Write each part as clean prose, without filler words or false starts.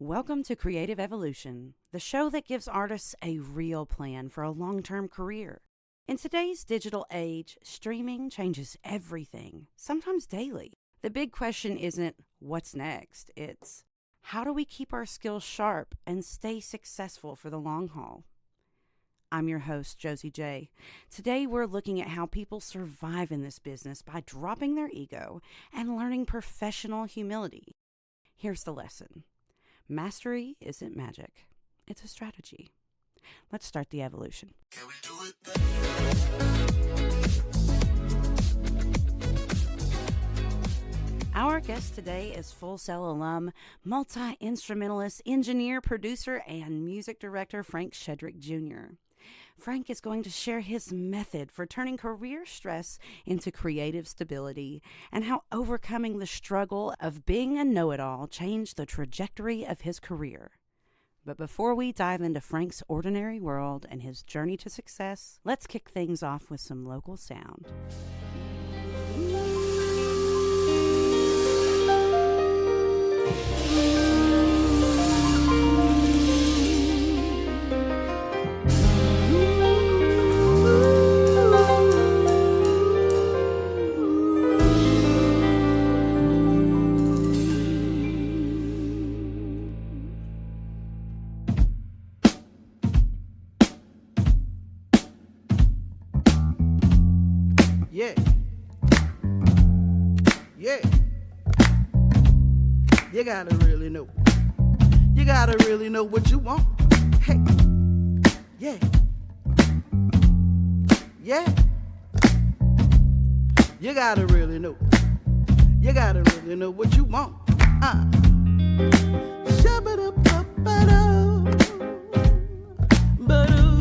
Welcome to Creative Evolution, the show that gives artists a real plan for a long-term career. In today's digital age, streaming changes everything, sometimes daily. The big question isn't what's next, it's how do we keep our skills sharp and stay successful for the long haul? I'm your host, Josi J. Today we're looking at how people survive in this business by dropping their ego and learning professional humility. Here's the lesson. Mastery isn't magic. It's a strategy. Let's start the evolution. Can we do it then? Our guest today is Full Sail alum, multi-instrumentalist, engineer, producer, and music director Frank Sheadrick Jr. Frank is going to share his method for turning career stress into creative stability and how overcoming the struggle of being a know-it-all changed the trajectory of his career. But before we dive into Frank's ordinary world and his journey to success, let's kick things off with some local sound. You gotta really know. You gotta really know what you want. Hey, yeah, yeah. You gotta really know. You gotta really know what you want. Shabba-da-ba-ba-da, ba-doo.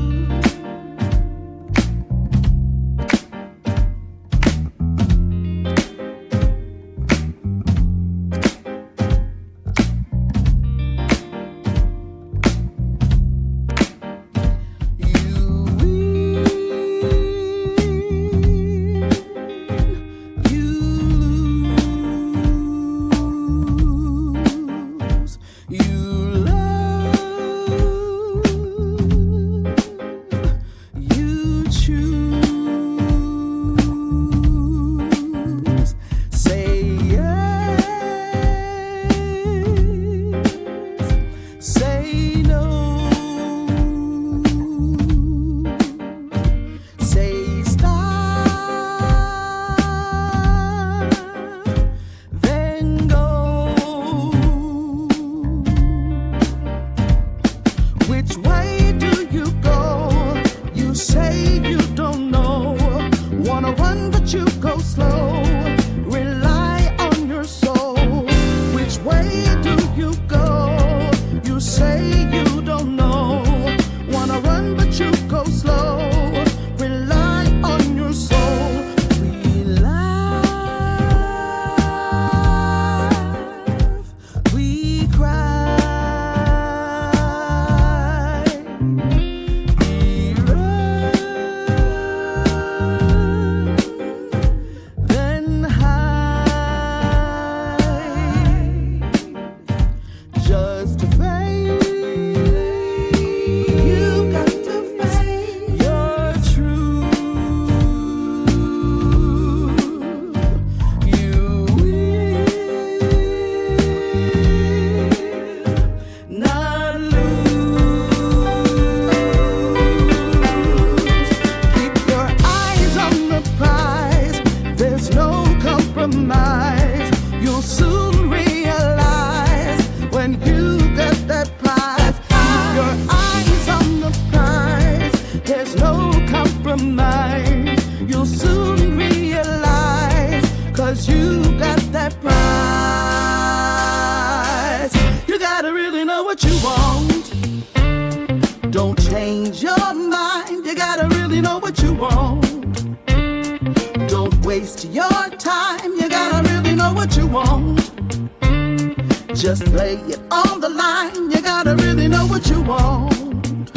Just lay it on the line. You gotta really know what you want.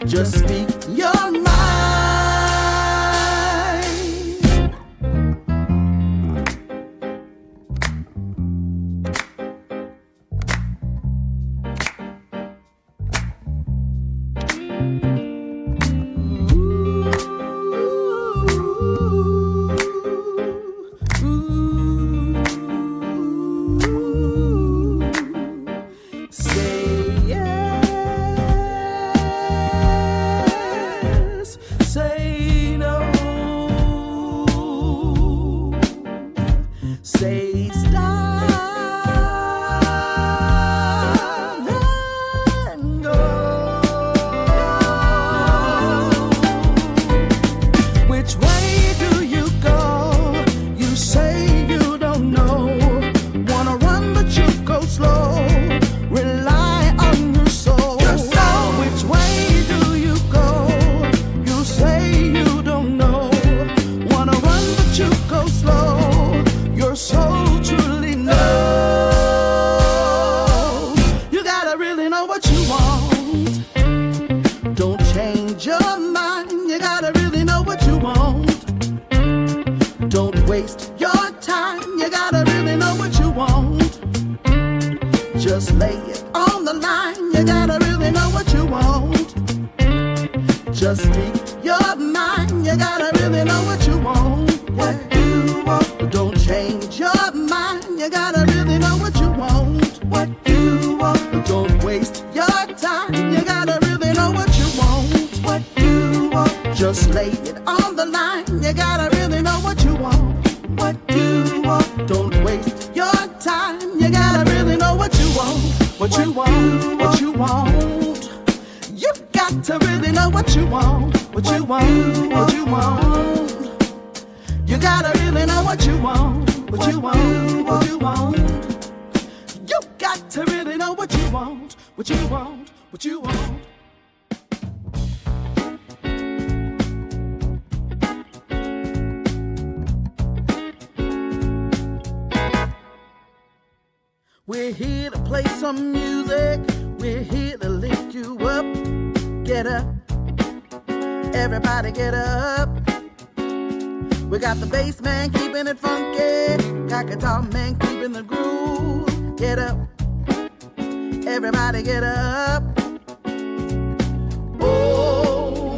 Just speak your mind. Just lay it on the line. You gotta really know what you want. Just speak your mind. You gotta really know what you want. What you want. Don't change your mind. You gotta really know what you want. What you want. Don't waste your time. You gotta really know what you want. What you want. Just lay it on the line. You gotta really know what you want. What you want. Don't waste your time. You gotta really know what you want. What you want. What you want. You got to really know what you want. What you want. What you want. You gotta really know what you want. What you want. What you want. You got to really know what you want. What you want. What you want. We're here to play some music. We're here to lift you up. Get up. Everybody get up. We got the bass man keeping it funky. Got guitar man keeping the groove. Get up. Everybody get up. Oh,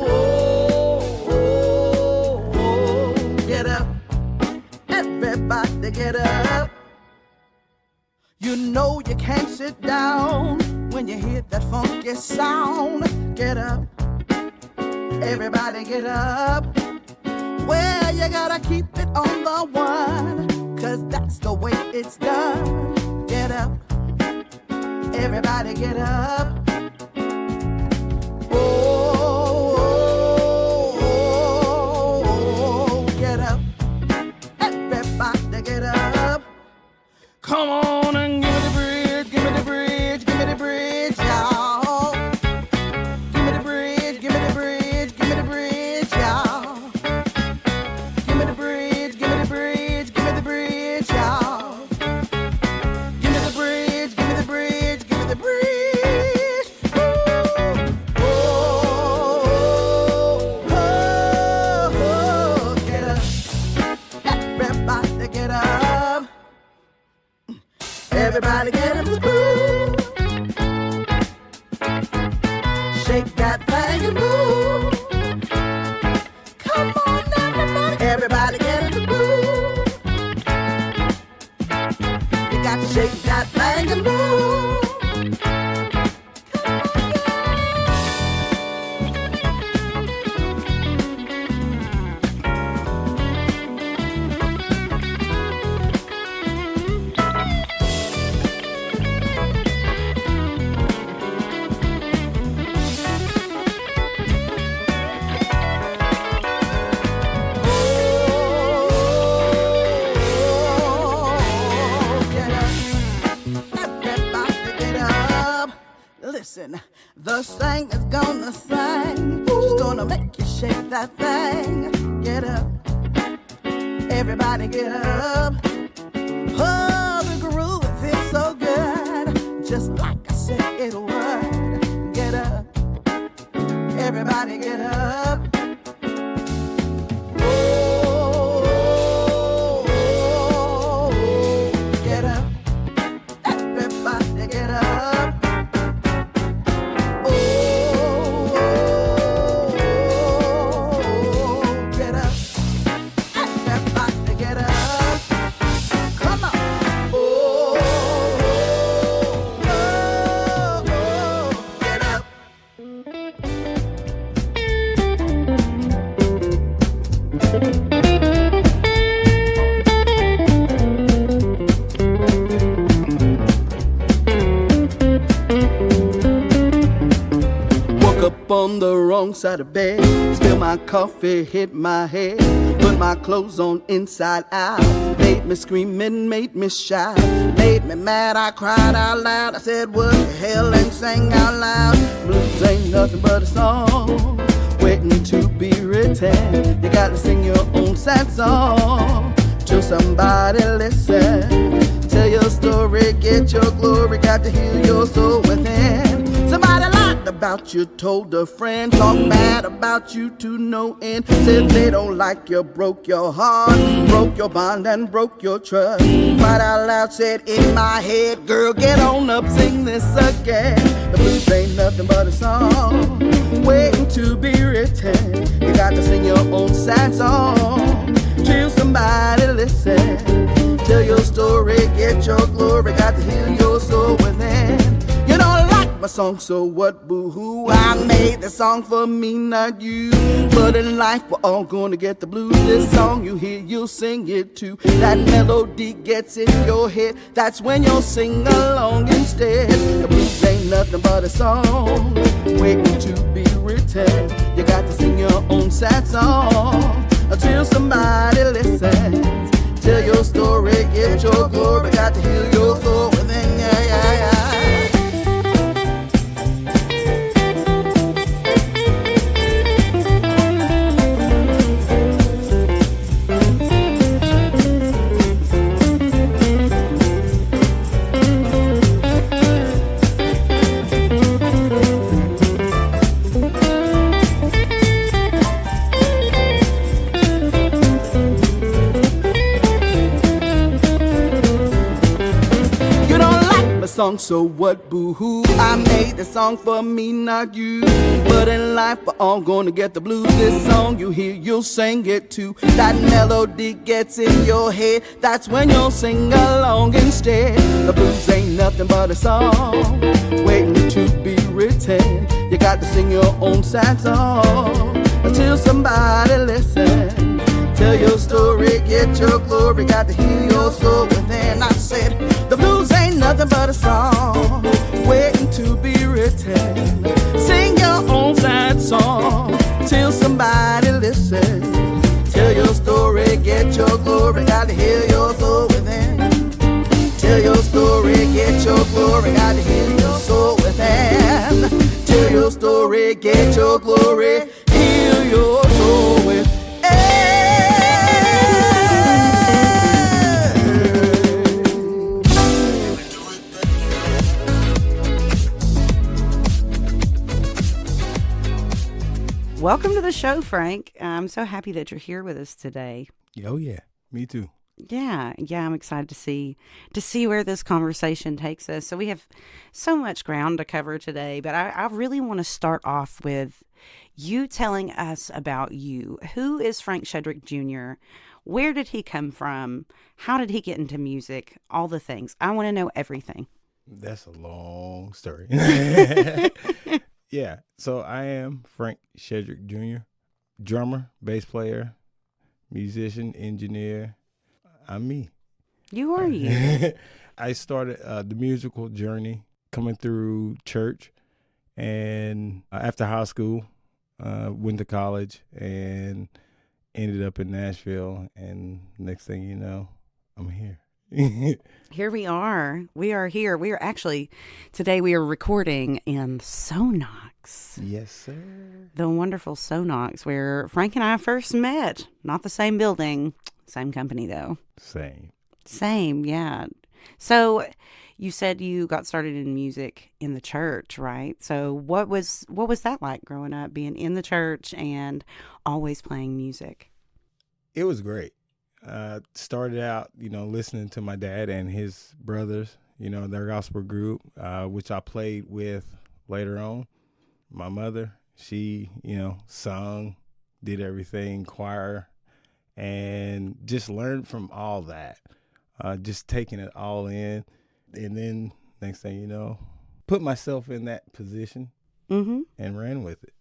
oh, oh, oh. Get up. Everybody get up. You know you can't sit down when you hear that funky sound. Get up. Everybody get up. Well, you gotta keep it on the one, 'cause that's the way it's done. Get up. Everybody get up. Oh, oh, oh, get up. Everybody get up. Come on and give me the bridge, give me the bridge, give me the bridge, y'all. Give me the bridge, give me the bridge, give me the bridge, y'all. Give me the bridge, give me the bridge, give me the bridge, y'all. Give me the bridge, give me the bridge, give me the bridge. Ooh. Oh, oh, oh, get up. Everybody get up. Everybody get up to school. Shake that thing and move. Come on, everybody. Everybody get up to school. You got to shake that thing and move. Listen, the singer's gonna sing. She's gonna make you shake that thing. Get up. Everybody get up. Oh, the groove feels so good. Just like I said it would. Get up. Everybody get up. Oh, oh, oh, get up. Everybody get up. On the wrong side of bed, spill my coffee, hit my head, put my clothes on inside out, made me scream and made me shout, made me mad, I cried out loud, I said what the hell, and sang out loud. Blues ain't nothing but a song waiting to be written. You gotta sing your own sad song to somebody listen. Tell your story, get your glory, got to heal your soul within. Somebody lock the about you, told a friend, talked bad about you to no end. Said they don't like you, broke your heart, broke your bond and broke your trust. Right out loud said in my head, girl, get on up, sing this again. The blues ain't nothing but a song waiting to be written. You got to sing your own sad song till somebody listen. Tell your story, get your glory, got to heal your soul within. You don't like my song, so what, boo-hoo? I made the song for me, not you. But in life, we're all gonna get the blues. This song you hear, you'll sing it too. That melody gets in your head, that's when you'll sing along instead. The blues ain't nothing but a song waiting to be written. You got to sing your own sad song until somebody listens. Tell your story, get your glory, got to heal your soul within, yeah, yeah, yeah. Song, so what, boo-hoo? I made the song for me, not you. But in life, we're all gonna get the blues. This song you hear, you'll sing it too. That melody gets in your head, that's when you'll sing along instead. The blues ain't nothing but a song waiting to be written. You got to sing your own sad song until somebody listens. Tell your story, get your glory, got to heal your soul within. I said, the blues ain't nothing but a song waiting to be written. Sing your own sad song till somebody listens. Tell your story, get your glory, got to heal your soul within. Tell your story, get your glory, got to heal your soul within. Tell your story, get your glory, heal your soul within. Welcome to the show, Frank. I'm so happy that you're here with us today. Oh yeah, me too. Yeah, I'm excited to see where this conversation takes us. So we have so much ground to cover today, but I really want to start off with you telling us about you. Who is Frank Sheadrick Jr.? Where did he come from? How did he get into music? All the things. I want to know everything. That's a long story. Yeah, so I am Frank Sheadrick Jr., drummer, bass player, musician, engineer. I'm me. You are you. I started the musical journey coming through church, and after high school, went to college and ended up in Nashville, and next thing you know, I'm here. Here we are. We are here. We are actually, today we are recording in Sonox. Yes, sir. The wonderful Sonox, where Frank and I first met. Not the same building, same company though. Same, yeah. So you said you got started in music in the church, right? So what was that like growing up, being in the church and always playing music? It was great. Started out, listening to my dad and his brothers, their gospel group, which I played with later on. My mother, she, sung, did everything, choir, and just learned from all that, just taking it all in. And then next thing you know, put myself in that position and ran with it.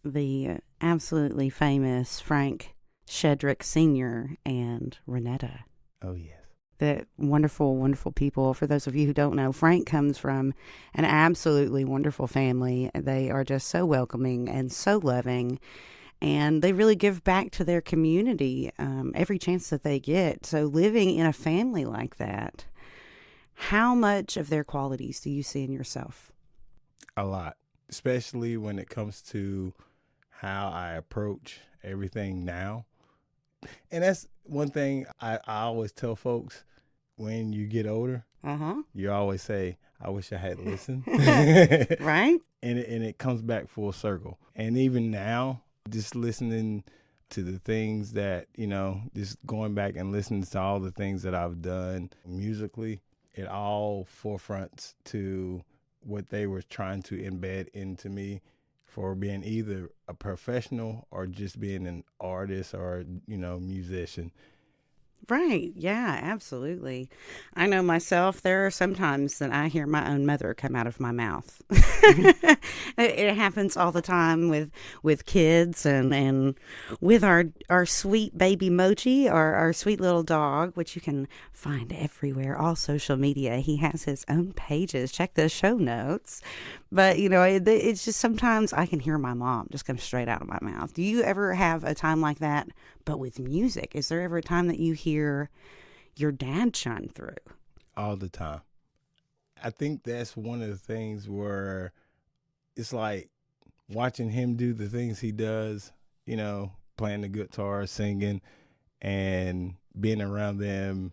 The absolutely famous Frank Sheadrick Sr. and Renetta. Oh, yes. The wonderful, wonderful people. For those of you who don't know, Frank comes from an absolutely wonderful family. They are just so welcoming and so loving, and they really give back to their community every chance that they get. So living in a family like that, how much of their qualities do you see in yourself? A lot, especially when it comes to how I approach everything now. And that's one thing I always tell folks when you get older. You always say, I wish I had listened. Right? And it comes back full circle. And even now, just listening to the things that, just going back and listening to all the things that I've done musically, it all forefronts to what they were trying to embed into me for being either a professional or just being an artist or, musician. Right. Yeah, absolutely. I know myself, there are some times that I hear my own mother come out of my mouth. It happens all the time with kids and with our sweet baby Mochi, our sweet little dog, which you can find everywhere, all social media. He has his own pages. Check the show notes. But, it's just sometimes I can hear my mom just come straight out of my mouth. Do you ever have a time like that, but with music? Is there ever a time that you hear your dad shine through? All the time. I think that's one of the things where it's like watching him do the things he does, playing the guitar, singing, and being around them,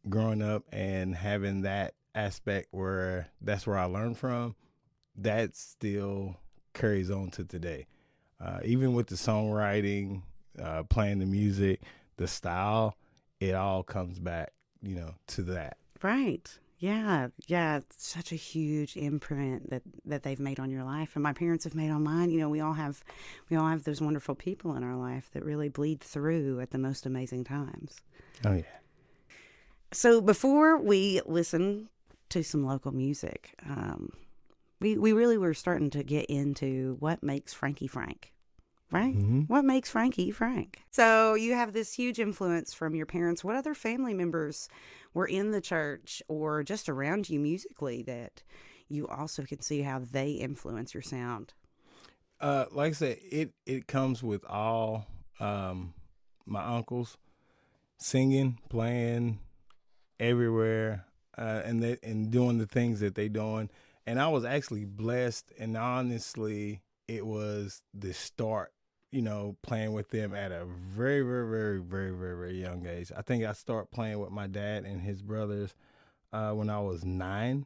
growing up and having that aspect where that's where I learned from. That still carries on to today. Even with the songwriting, playing the music, the style, it all comes back, to that. Right. Yeah. Yeah. It's such a huge imprint that they've made on your life. And my parents have made on mine. We all have those wonderful people in our life that really bleed through at the most amazing times. Oh, yeah. So before we listen to some local music, we really were starting to get into what makes Frankie Frank. Right? Mm-hmm. What makes Frankie Frank? So you have this huge influence from your parents. What other family members were in the church or just around you musically that you also can see how they influence your sound? Like I said, it comes with all my uncles singing, playing everywhere, and doing the things that they doing. And I was actually blessed, and honestly, it was the start, playing with them at a very, very, very, very, very, very young age. I think I started playing with my dad and his brothers when I was 9.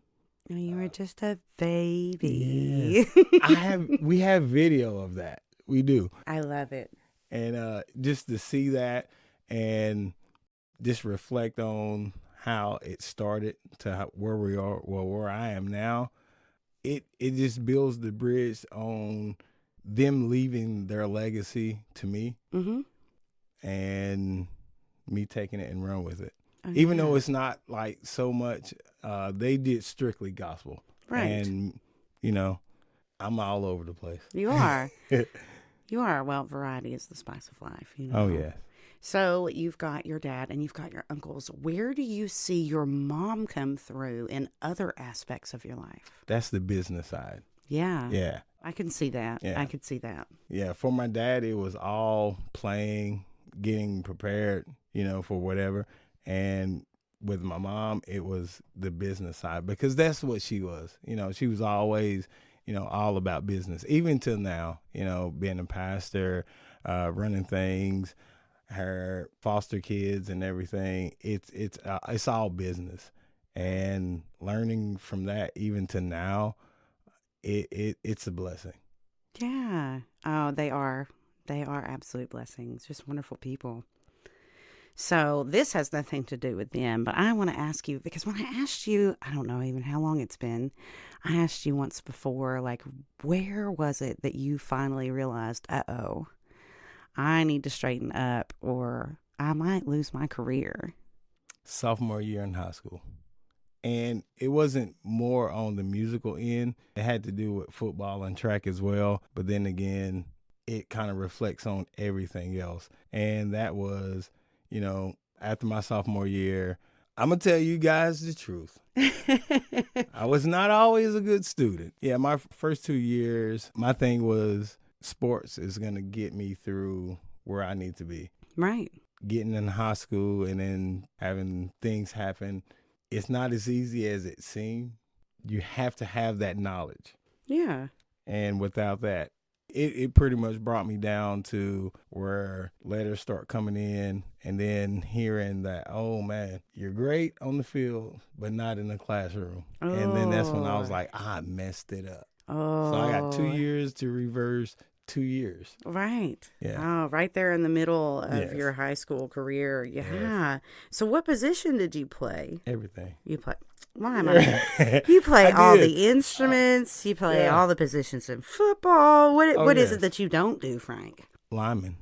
You were just a baby. Yeah. We have video of that. We do. I love it. And just to see that and just reflect on how it started to where we are, where I am now, it just builds the bridge on them leaving their legacy to me, mm-hmm. and me taking it and run with it. Oh, Even yeah. though it's not like so much, they did strictly gospel. Right. And, I'm all over the place. You are. You are. Well, variety is the spice of life. Oh, yeah. So you've got your dad and you've got your uncles. Where do you see your mom come through in other aspects of your life? That's the business side. Yeah. Yeah. I can see that. Yeah. I could see that. Yeah. For my dad, it was all playing, getting prepared, for whatever. And with my mom, it was the business side, because that's what she was. She was always, all about business, even till now, being a pastor, running things, her foster kids and everything. It's all business, and learning from that even to now, it's a blessing. Yeah. Oh, they are absolute blessings. Just wonderful people. So this has nothing to do with them, but I want to ask you, because when I asked you, I don't know even how long it's been, I asked you once before, like, where was it that you finally realized, I need to straighten up or I might lose my career? Sophomore year in high school. And it wasn't more on the musical end. It had to do with football and track as well. But then again, it kind of reflects on everything else. And that was, after my sophomore year, I'm going to tell you guys the truth. I was not always a good student. Yeah, my first 2 years, my thing was sports is going to get me through where I need to be. Right. Getting in high school and then having things happen, it's not as easy as it seemed. You have to have that knowledge. Yeah. And without that, It pretty much brought me down to where letters start coming in, and then hearing that, oh man, you're great on the field, but not in the classroom. Oh. And then that's when I was like, I messed it up. Oh. So I got 2 years to reverse 2 years. Right. Yeah. Oh, right there in the middle of your high school career. Yeah. Yes. So what position did you play? Everything. You play. Why am I? You play all the instruments. You play all the positions in football. What is it that you don't do, Frank? Lineman.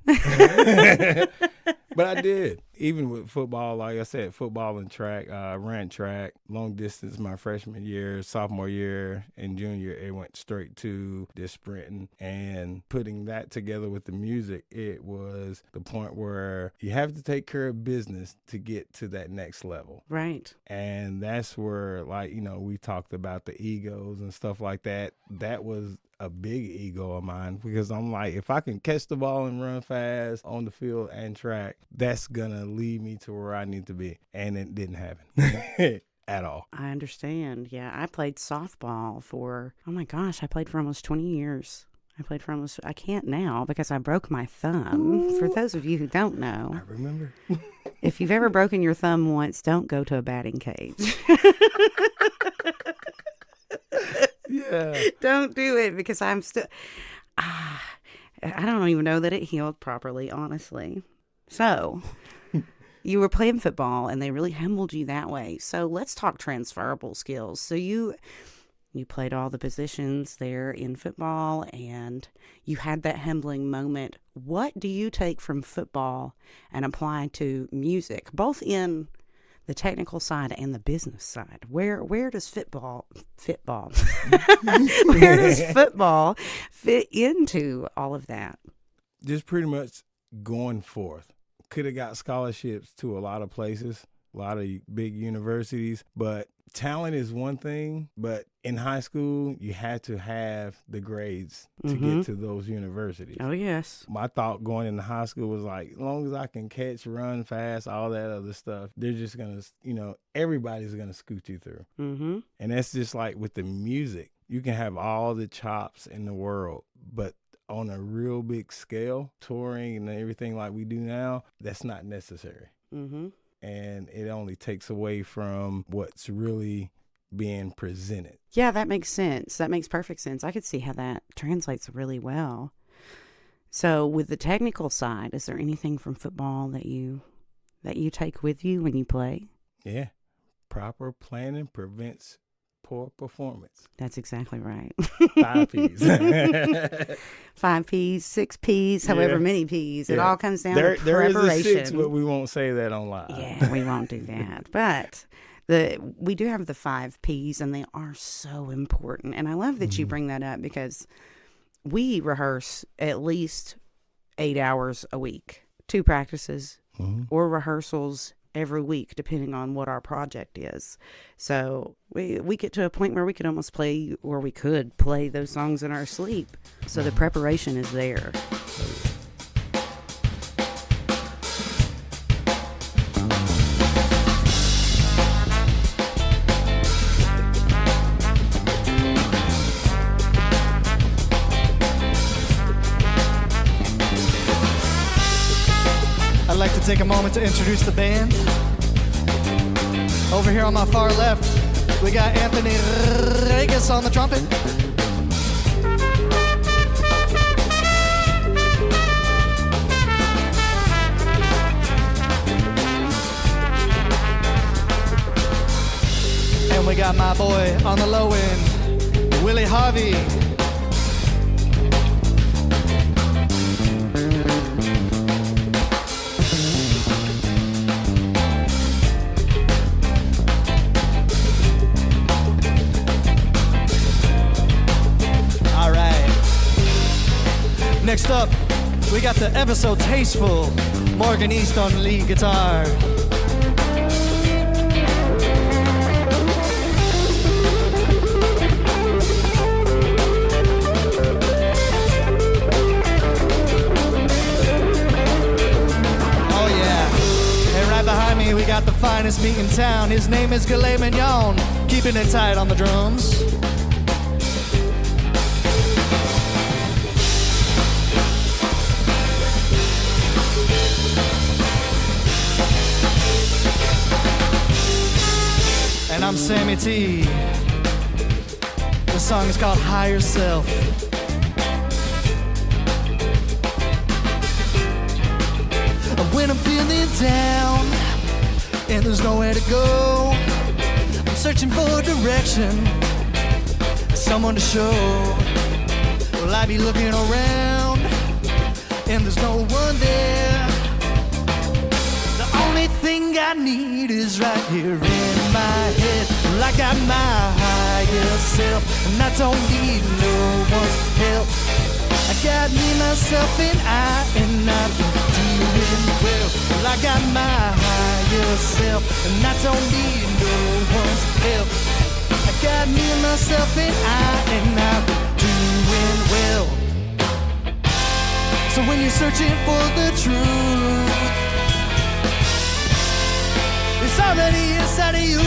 But I did. Even with football, like I said, football and track, ran track, long distance my freshman year, sophomore year, and junior, it went straight to just sprinting. And putting that together with the music, it was the point where you have to take care of business to get to that next level. Right. And that's where, like, you know, we talked about the egos and stuff like that. That was a big ego of mine, because I'm like, if I can catch the ball and run fast on the field and track, that's gonna lead me to where I need to be. And it didn't happen at all. I understand. Yeah, I played softball for, I played for almost 20 years. I can't now because I broke my thumb. Ooh. For those of you who don't know. I remember. If you've ever broken your thumb once, don't go to a batting cage. Yeah. Don't do it, because I'm still, I don't even know that it healed properly, honestly. So, you were playing football and they really humbled you that way. So let's talk transferable skills. So you played all the positions there in football and you had that humbling moment. What do you take from football and apply to music, both in the technical side and the business side? Where does football where does football fit into all of that? Just pretty much going forth. Could have got scholarships to a lot of places, a lot of big universities, but talent is one thing. But in high school, you had to have the grades to get to those universities. Oh, yes. My thought going into high school was like, as long as I can catch, run fast, all that other stuff, they're just going to, everybody's going to scoot you through. Mm-hmm. And that's just like with the music. You can have all the chops in the world, but on a real big scale, touring and everything like we do now, that's not necessary. Mm-hmm. And it only takes away from what's really being presented. Yeah, that makes sense. That makes perfect sense. I could see how that translates really well. So with the technical side, is there anything from football that you take with you when you play? Yeah. Proper planning prevents poor performance. That's exactly right. 5 P's. 5 P's, 6 P's, however many P's. It all comes down to preparation. There is a 6, but we won't say that on live. Yeah, we won't do that. But we do have the 5 P's, and they are so important. And I love that you bring that up, because we rehearse at least 8 hours a week, 2 practices or rehearsals every week, depending on what our project is. So we get to a point where we could play those songs in our sleep. So the preparation is there. I'd like to take a moment to introduce the band. Over here on my far left, we got Anthony Regas on the trumpet. And we got my boy on the low end, Willie Harvey. Next up, we got the ever so tasteful Morgan East on lead guitar. Oh yeah, and right behind me we got the finest beat in town. His name is Gale Mignon, keeping it tight on the drums. Sammy T. The song is called Higher Self. When I'm feeling down and there's nowhere to go, I'm searching for direction, someone to show. Well, I be looking around and there's no one there. The only thing I need is right here in my head. Well, I got my higher self and I don't need no one's help. I got me, myself, and I've been doing well. Well, I got my higher self, and I don't need no one's help. I got me, myself, and I've been doing well. So when you're searching for the truth, it's already inside of you.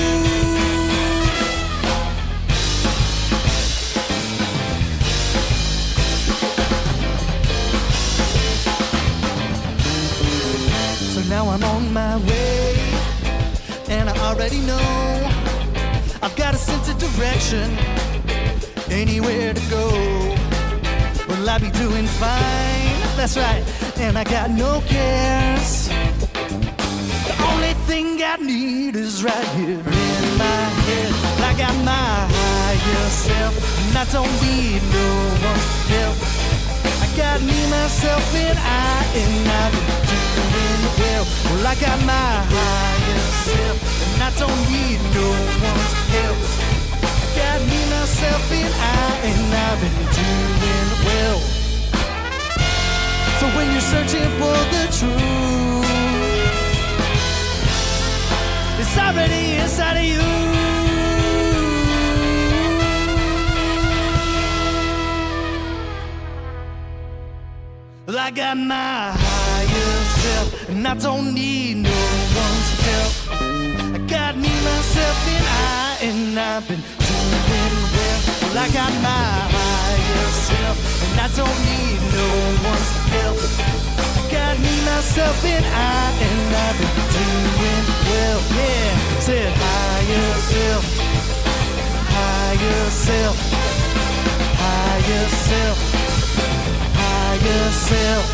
Now I'm on my way, and I already know I've got a sense of direction, anywhere to go. Well, I'll be doing fine, that's right, and I got no cares. The only thing I need is right here in my head. I got my higher self, and I don't need no one's help. I got me, myself, and I've been doing well. Well, I got my higher self, and I don't need no one's help. I got me, myself, and I've been doing well. So when you're searching for the truth, it's already inside of you. Well, I got my higher self, and I don't need no one's help. I got me, myself, and I've been doing well. Well, I got my higher self, and I don't need no one's help. I got me, myself, and I've been doing well. Yeah, said higher self, higher self, higher self. Yourself.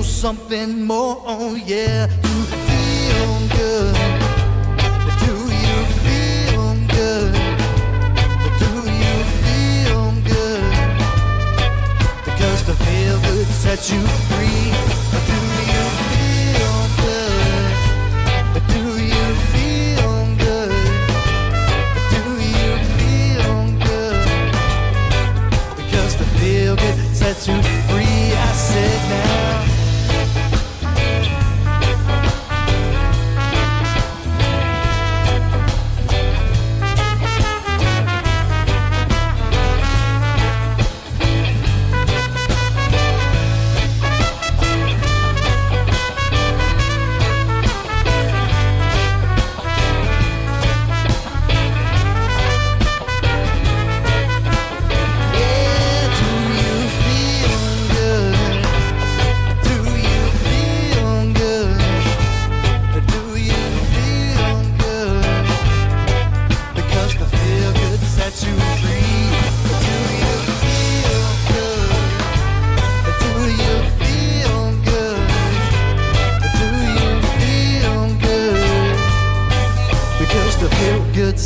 Something more, oh yeah, to feel good. Do you feel good? Do you feel good? Because to feel good sets you free. Do you feel good? Do you feel good? Do you feel good? Because to feel good sets you free. I said now.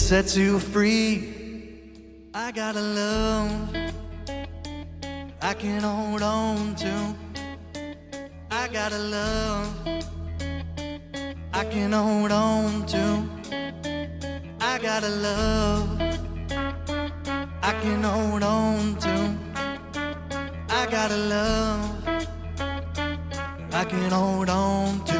sets you free. I got a love I can hold on to. I got a love I can hold on to. I got a love I can hold on to. I got a love I can hold on to.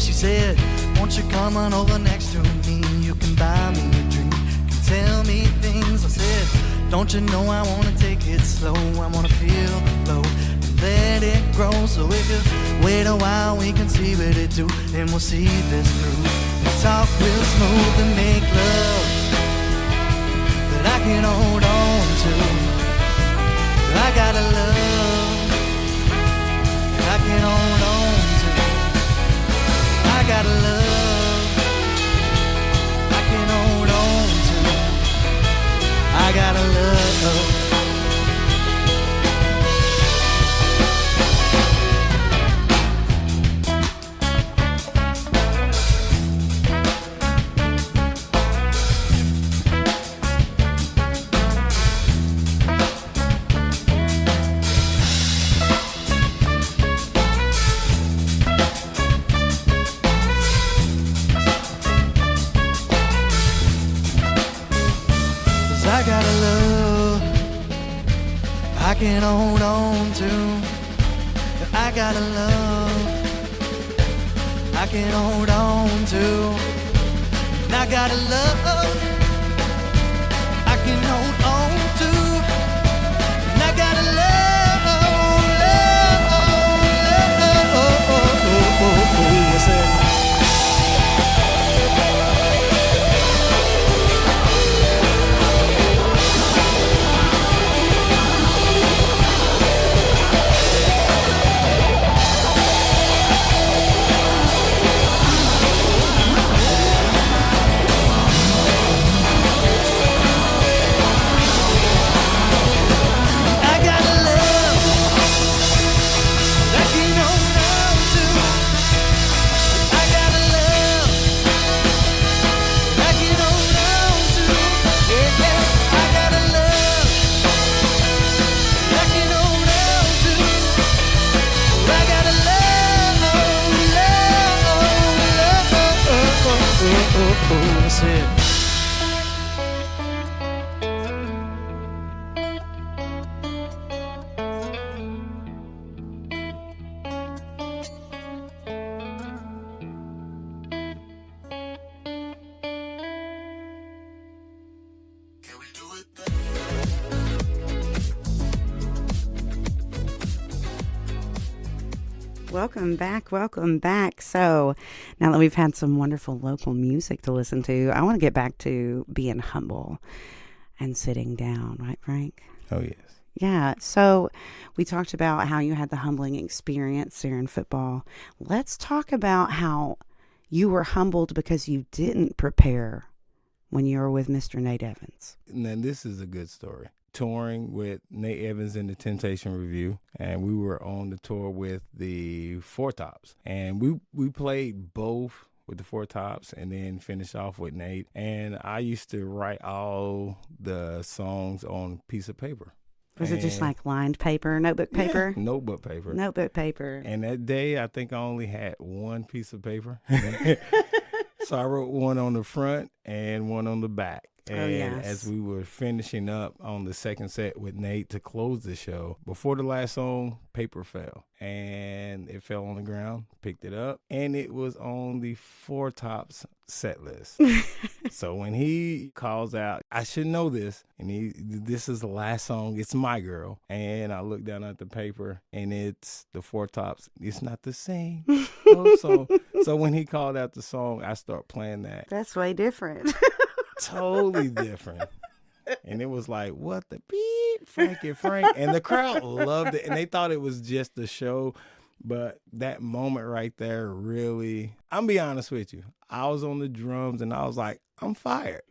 She said, won't you come on over next to me? You can buy me a drink, can tell me things. I said, don't you know I wanna take it slow? I wanna feel the flow and let it grow. So if you wait a while, we can see what it do, and we'll see this through. We'll talk real smooth and make love that I can hold on to. I got a love I can hold on to. I got a love I can hold on to. I got a love I got a love I can hold on to. I got a love I can hold on to. I got a love I can hold on to. I got a love. What's that? That's it. Welcome back. So now that we've had some wonderful local music to listen to, I want to get back to being humble and sitting down, right, Frank? Oh, yes. Yeah. So we talked about how you had the humbling experience there in football. Let's talk about how you were humbled because you didn't prepare when you were with Mr. Nate Evans. Now, this is a good story. Touring with Nate Evans and the Temptation Review, and we were on the tour with the Four Tops, and we played both with the Four Tops and then finished off with Nate. And I used to write all the songs on a piece of paper. Was it just like lined paper, notebook paper? Yeah, notebook paper. Notebook paper. And that day, I think I only had one piece of paper. So I wrote one on the front and one on the back. And as we were finishing up on the second set with Nate to close the show, before the last song, Paper fell. And it fell on the ground, picked it up, and it was on the Four Tops set list. So when he calls out, I should know this, and this is the last song, it's My Girl. And I look down at the paper, and it's the Four Tops, It's Not the Same. So when he called out the song, I start playing that. That's way different. Totally different. And it was like, what the beep, Frankie Frank. And the crowd loved it. And they thought it was just a show. But that moment right there really, I'm be honest with you. I was on the drums and I was like, I'm fired.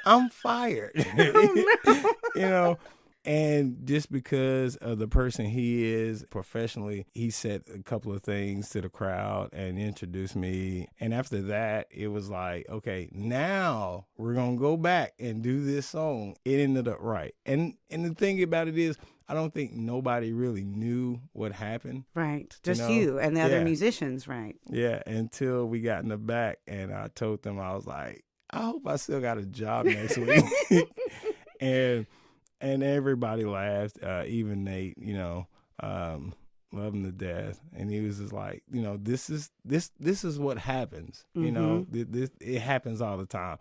I'm fired. Oh, no. You know, and just because of the person he is professionally, he said a couple of things to the crowd and introduced me. And after that, it was like, okay, now we're going to go back and do this song. It ended up right. And the thing about it is, I don't think nobody really knew what happened. Right. Just you and the other musicians, right? Yeah, until we got in the back and I told them, I was like, I hope I still got a job next week. And everybody laughed, even Nate, loved him to death. And he was just like, this is what happens. Mm-hmm. It happens all the time.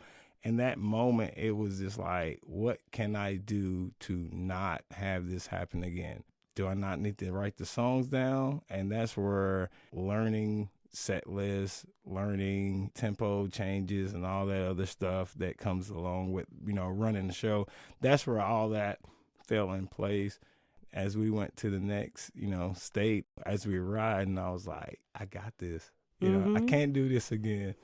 And that moment, it was just like, what can I do to not have this happen again? Do I not need to write the songs down? And that's where learning set lists, learning tempo changes and all that other stuff that comes along with, running the show. That's where all that fell in place. As we went to the next, state, as we were riding, I was like, I got this. I can't do this again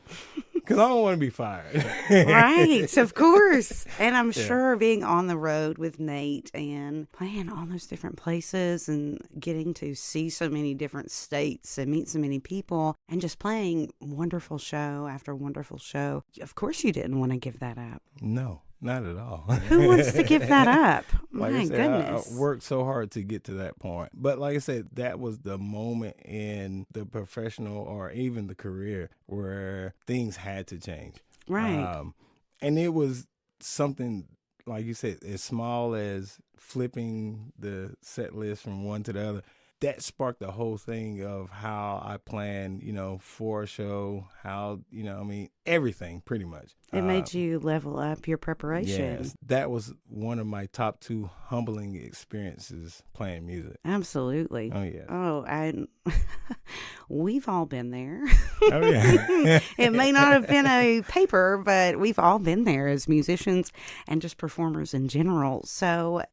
because I don't want to be fired. Right, of course. And I'm sure being on the road with Nate and playing all those different places and getting to see so many different states and meet so many people and just playing wonderful show after wonderful show. Of course you didn't want to give that up. No. Not at all. Who wants to give that up? Like My I said, goodness. I worked so hard to get to that point. But like I said, that was the moment in the professional or even the career where things had to change. Right. And it was something, like you said, as small as flipping the set list from one to the other. That sparked the whole thing of how I planned, for a show, how, everything pretty much. It made you level up your preparation. Yes, that was one of my top 2 humbling experiences playing music. Absolutely. Oh, yeah. Oh, we've all been there. Oh, yeah. It may not have been a paper, but we've all been there as musicians and just performers in general. So,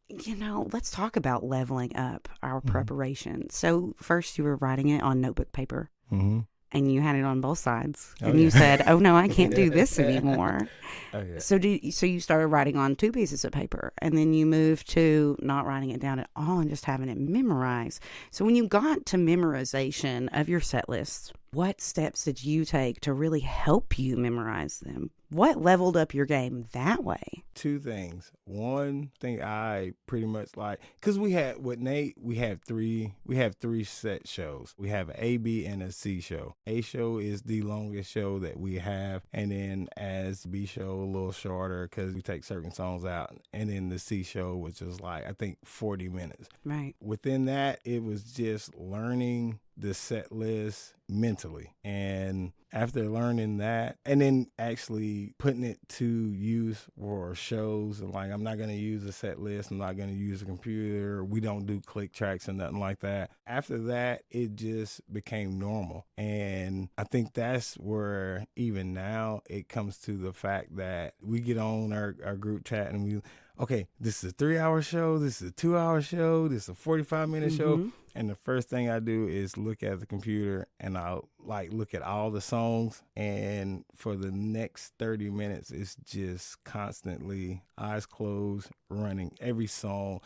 let's talk about leveling up our preparation. So first you were writing it on notebook paper. Mm-hmm. And you had it on both sides. And you said, oh, no, I can't do this anymore. Oh, yeah. So you started writing on 2 pieces of paper. And then you moved to not writing it down at all and just having it memorized. So when you got to memorization of your set lists, what steps did you take to really help you memorize them? What leveled up your game that way? 2 things. One thing I pretty much like, because with Nate, we have 3 set shows. We have an A, B, and a C show. A show is the longest show that we have. And then as B show, a little shorter because we take certain songs out. And then the C show, which is like, I think 40 minutes. Right. Within that, it was just learning the set list mentally. And after learning that and then actually putting it to use for shows, like I'm not going to use a set list, I'm not going to use a computer, we don't do click tracks or nothing like that. After that, it just became normal. And I think that's where even now it comes to the fact that we get on our group chat and okay, this is a 3-hour show, this is a 2-hour show, this is a 45-minute show. And the first thing I do is look at the computer and I'll look at all the songs. And for the next 30 minutes, it's just constantly eyes closed, running every song.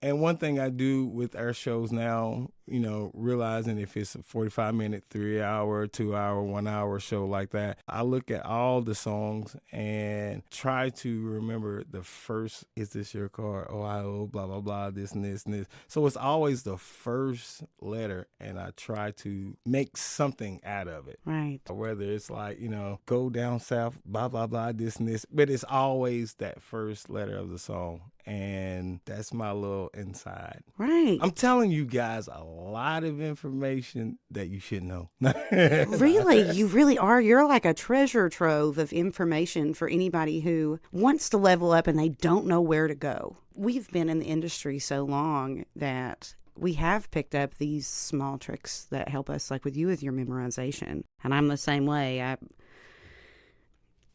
And one thing I do with our shows now, realizing if it's a 45-minute, 3-hour, 2-hour, 1-hour show like that, I look at all the songs and try to remember the first, is this your car, Ohio, blah, blah, blah, this and this and this. So it's always the first letter, and I try to make something out of it. Right. Whether it's like, go down south, blah, blah, blah, this and this. But it's always that first letter of the song. And that's my little inside. Right. I'm telling you guys a lot of information that you should know. Really, you really are. You're like a treasure trove of information for anybody who wants to level up and they don't know where to go. We've been in the industry so long that we have picked up these small tricks that help us, like with you with your memorization. And I'm the same way.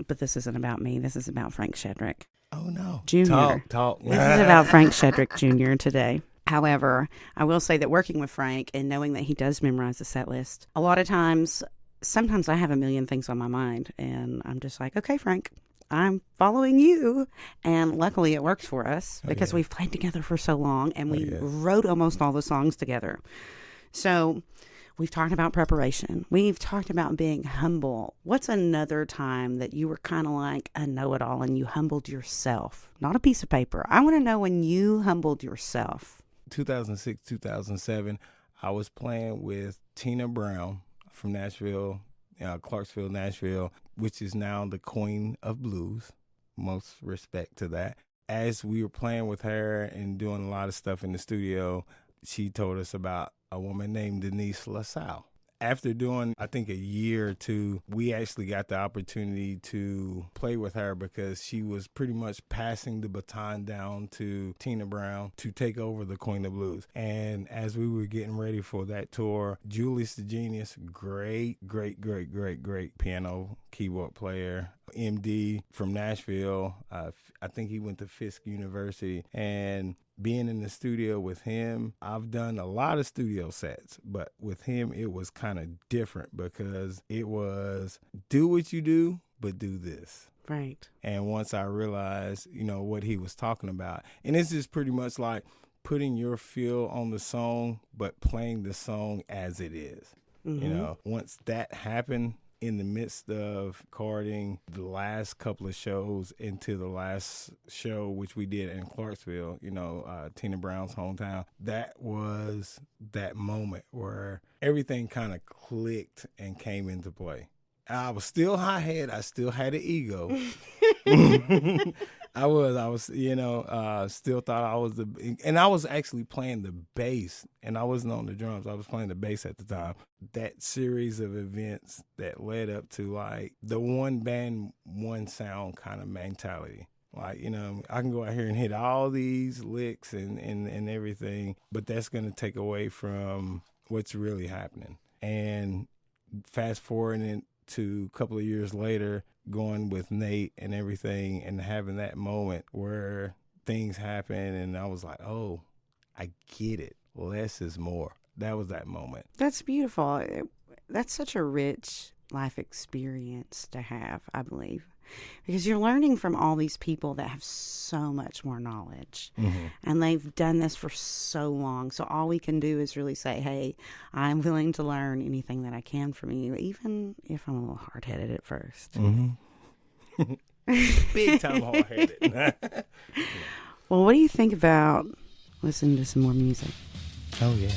But this isn't about me. This is about Frank Sheadrick. Oh, no. Jr. Talk. This is about Frank Sheadrick Jr. today. However, I will say that working with Frank and knowing that he does memorize the set list, a lot of times, sometimes I have a million things on my mind, and I'm just like, okay, Frank, I'm following you. And luckily it works for us because we've played together for so long, and we wrote almost all the songs together. So we've talked about preparation. We've talked about being humble. What's another time that you were kind of like a know-it-all and you humbled yourself? Not a piece of paper. I want to know when you humbled yourself. 2006, 2007, I was playing with Tina Brown from Nashville, Clarksville, Nashville, which is now the Queen of Blues. Most respect to that. As we were playing with her and doing a lot of stuff in the studio, she told us about a woman named Denise LaSalle. After doing, I think, a year or two, we actually got the opportunity to play with her because she was pretty much passing the baton down to Tina Brown to take over the Queen of Blues. And as we were getting ready for that tour, Julius the Genius, great piano keyboard player, MD from Nashville. I think he went to Fisk University. And being in the studio with him, I've done a lot of studio sets, but with him, it was kind of different because it was do what you do, but do this. Right. And once I realized, what he was talking about, and it's just pretty much like putting your feel on the song, but playing the song as it is. Mm-hmm. Once that happened, in the midst of recording the last couple of shows into the last show, which we did in Clarksville, Tina Brown's hometown, that was that moment where everything kind of clicked and came into play. I was still hot-headed. I still had an ego. I was, still thought I was and I was actually playing the bass, and I wasn't on the drums. I was playing the bass at the time. That series of events that led up to like the one band, one sound kind of mentality. Like, I can go out here and hit all these licks and everything, but that's going to take away from what's really happening. And fast forwarding to a couple of years later, going with Nate and everything and having that moment where things happen and I was like, oh, I get it. Less is more. That was that moment. That's beautiful. That's such a rich life experience to have, I believe, because you're learning from all these people that have so much more knowledge, and they've done this for so long. So all we can do is really say, hey, I'm willing to learn anything that I can from you, even if I'm a little hard-headed at first. Mm-hmm. Big time hard-headed. Well, what do you think about listening to some more music? Oh, yeah.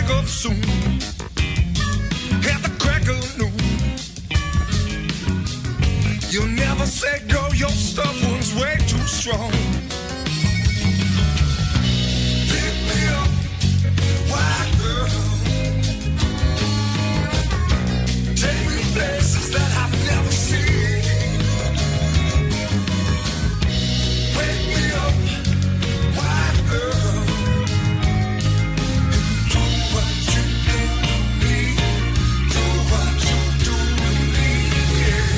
wake up soon at the crack of noon. You'll never say go, your stuff was way too strong. Pick me up, white girl. Take me places that I've never seen. Wake me up, white girl. Do what you do to me. Do what you do to me, yeah.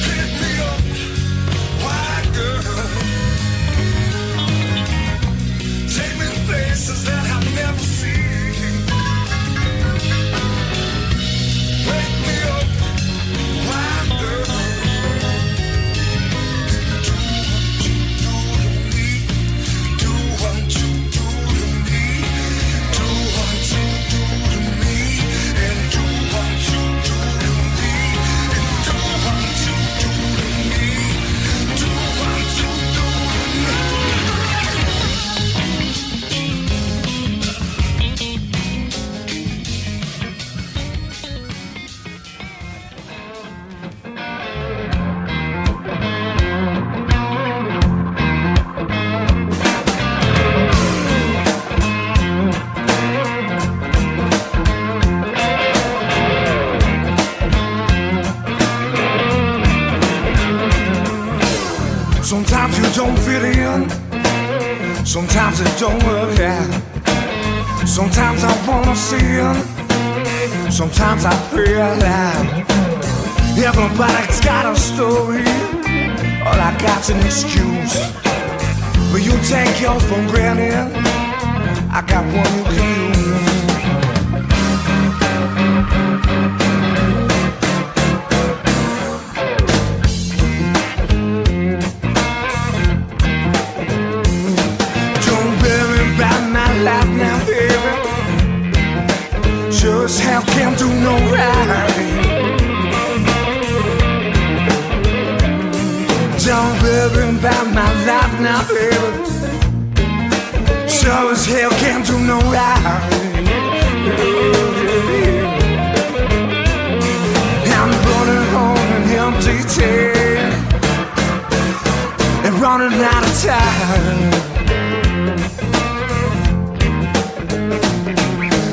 Pick me up, white girl. Take me to places that I've never seen. Wake me up, white girl. Do what you do to me. Do what you do to me. And do what you do to me. And do what you do to me. Do what you do Sometimes you don't fit in. Sometimes it don't work out. Sometimes I wanna sin. Sometimes I pray aloud. Everybody's got a story. All I got's an excuse. But you take yours for granted. I got one you can use. Don't worry about my life now, baby. Sure as hell can't do no right. Don't worry about my life now, baby. Sure as hell can't do no right. I'm running home an empty tank and running out of time.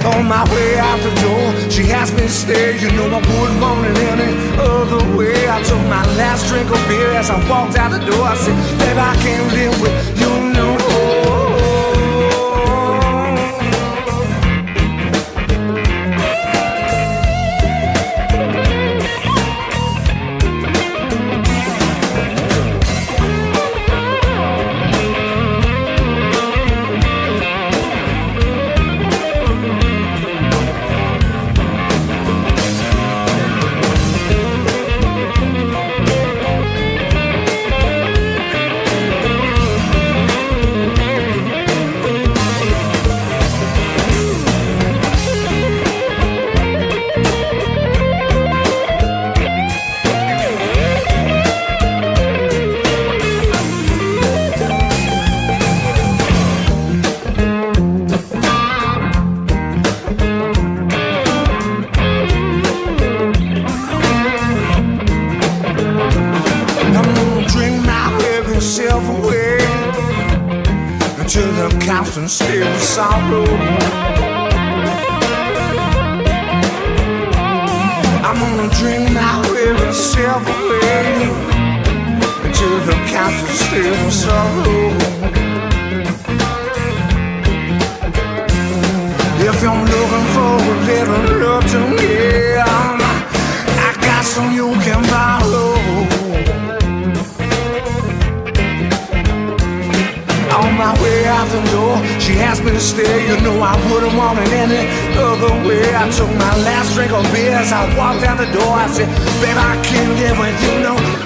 On my way out the door, she asked me to stay. You know I wouldn't want it any other way. I took my last drink of beer as I walked out the door. I said, baby, I can't live with you no more. To the constant still sorrow. I'm gonna drink my weary self away until the constant still sorrow. If I'm looking for a little love to me, I got some you can borrow. On my way out the door. She asked me to stay, you know I wouldn't want it any other way. I took my last drink of beer as I walked out the door. I said, babe, I can't live with you no more.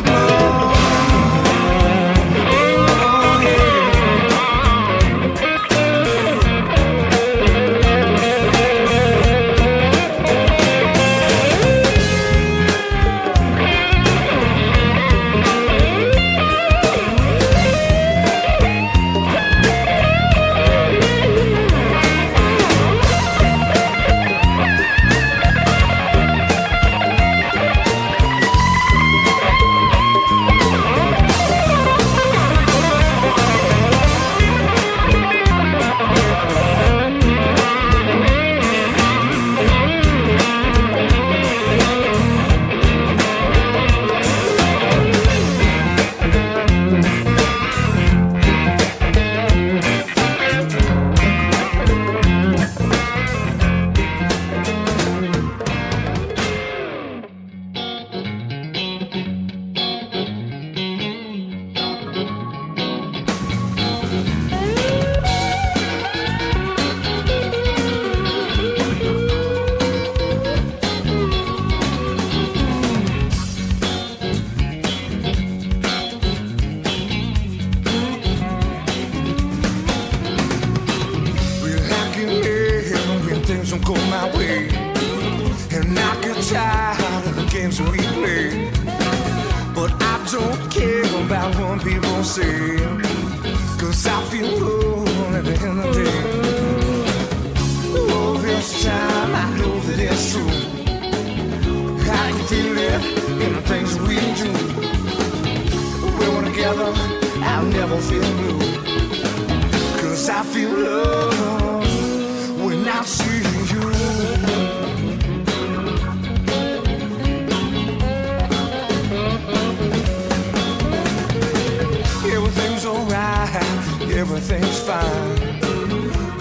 Everything's fine.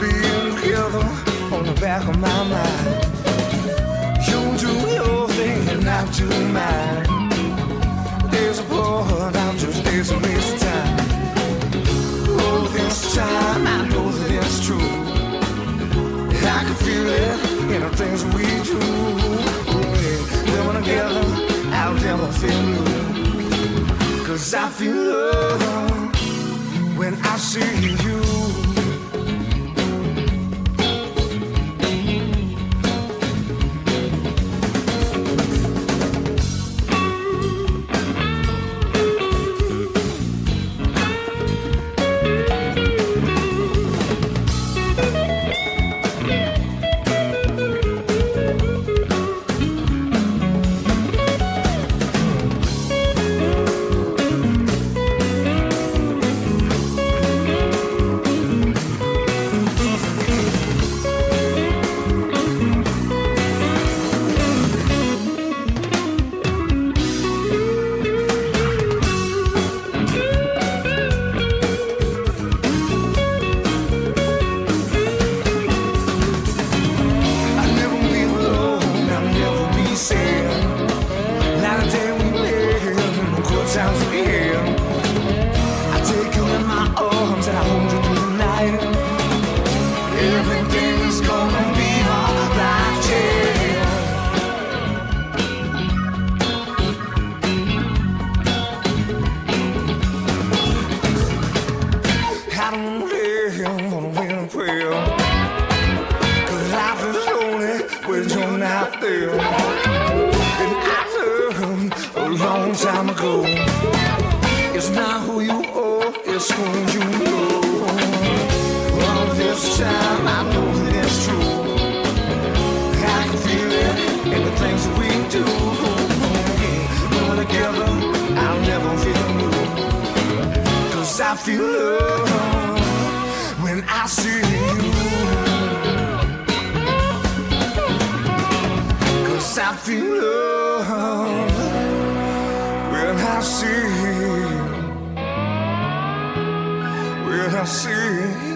Being together on the back of my mind. You do your thing and I do mine. Days apart, I'm just days a waste of time. All this time, I know that it's true. I can feel it in the things we do. When we're together, I'll never feel blue. 'Cause I feel love when I see you. I feel love when I see you. 'Cause I feel love when I see you. When I see you.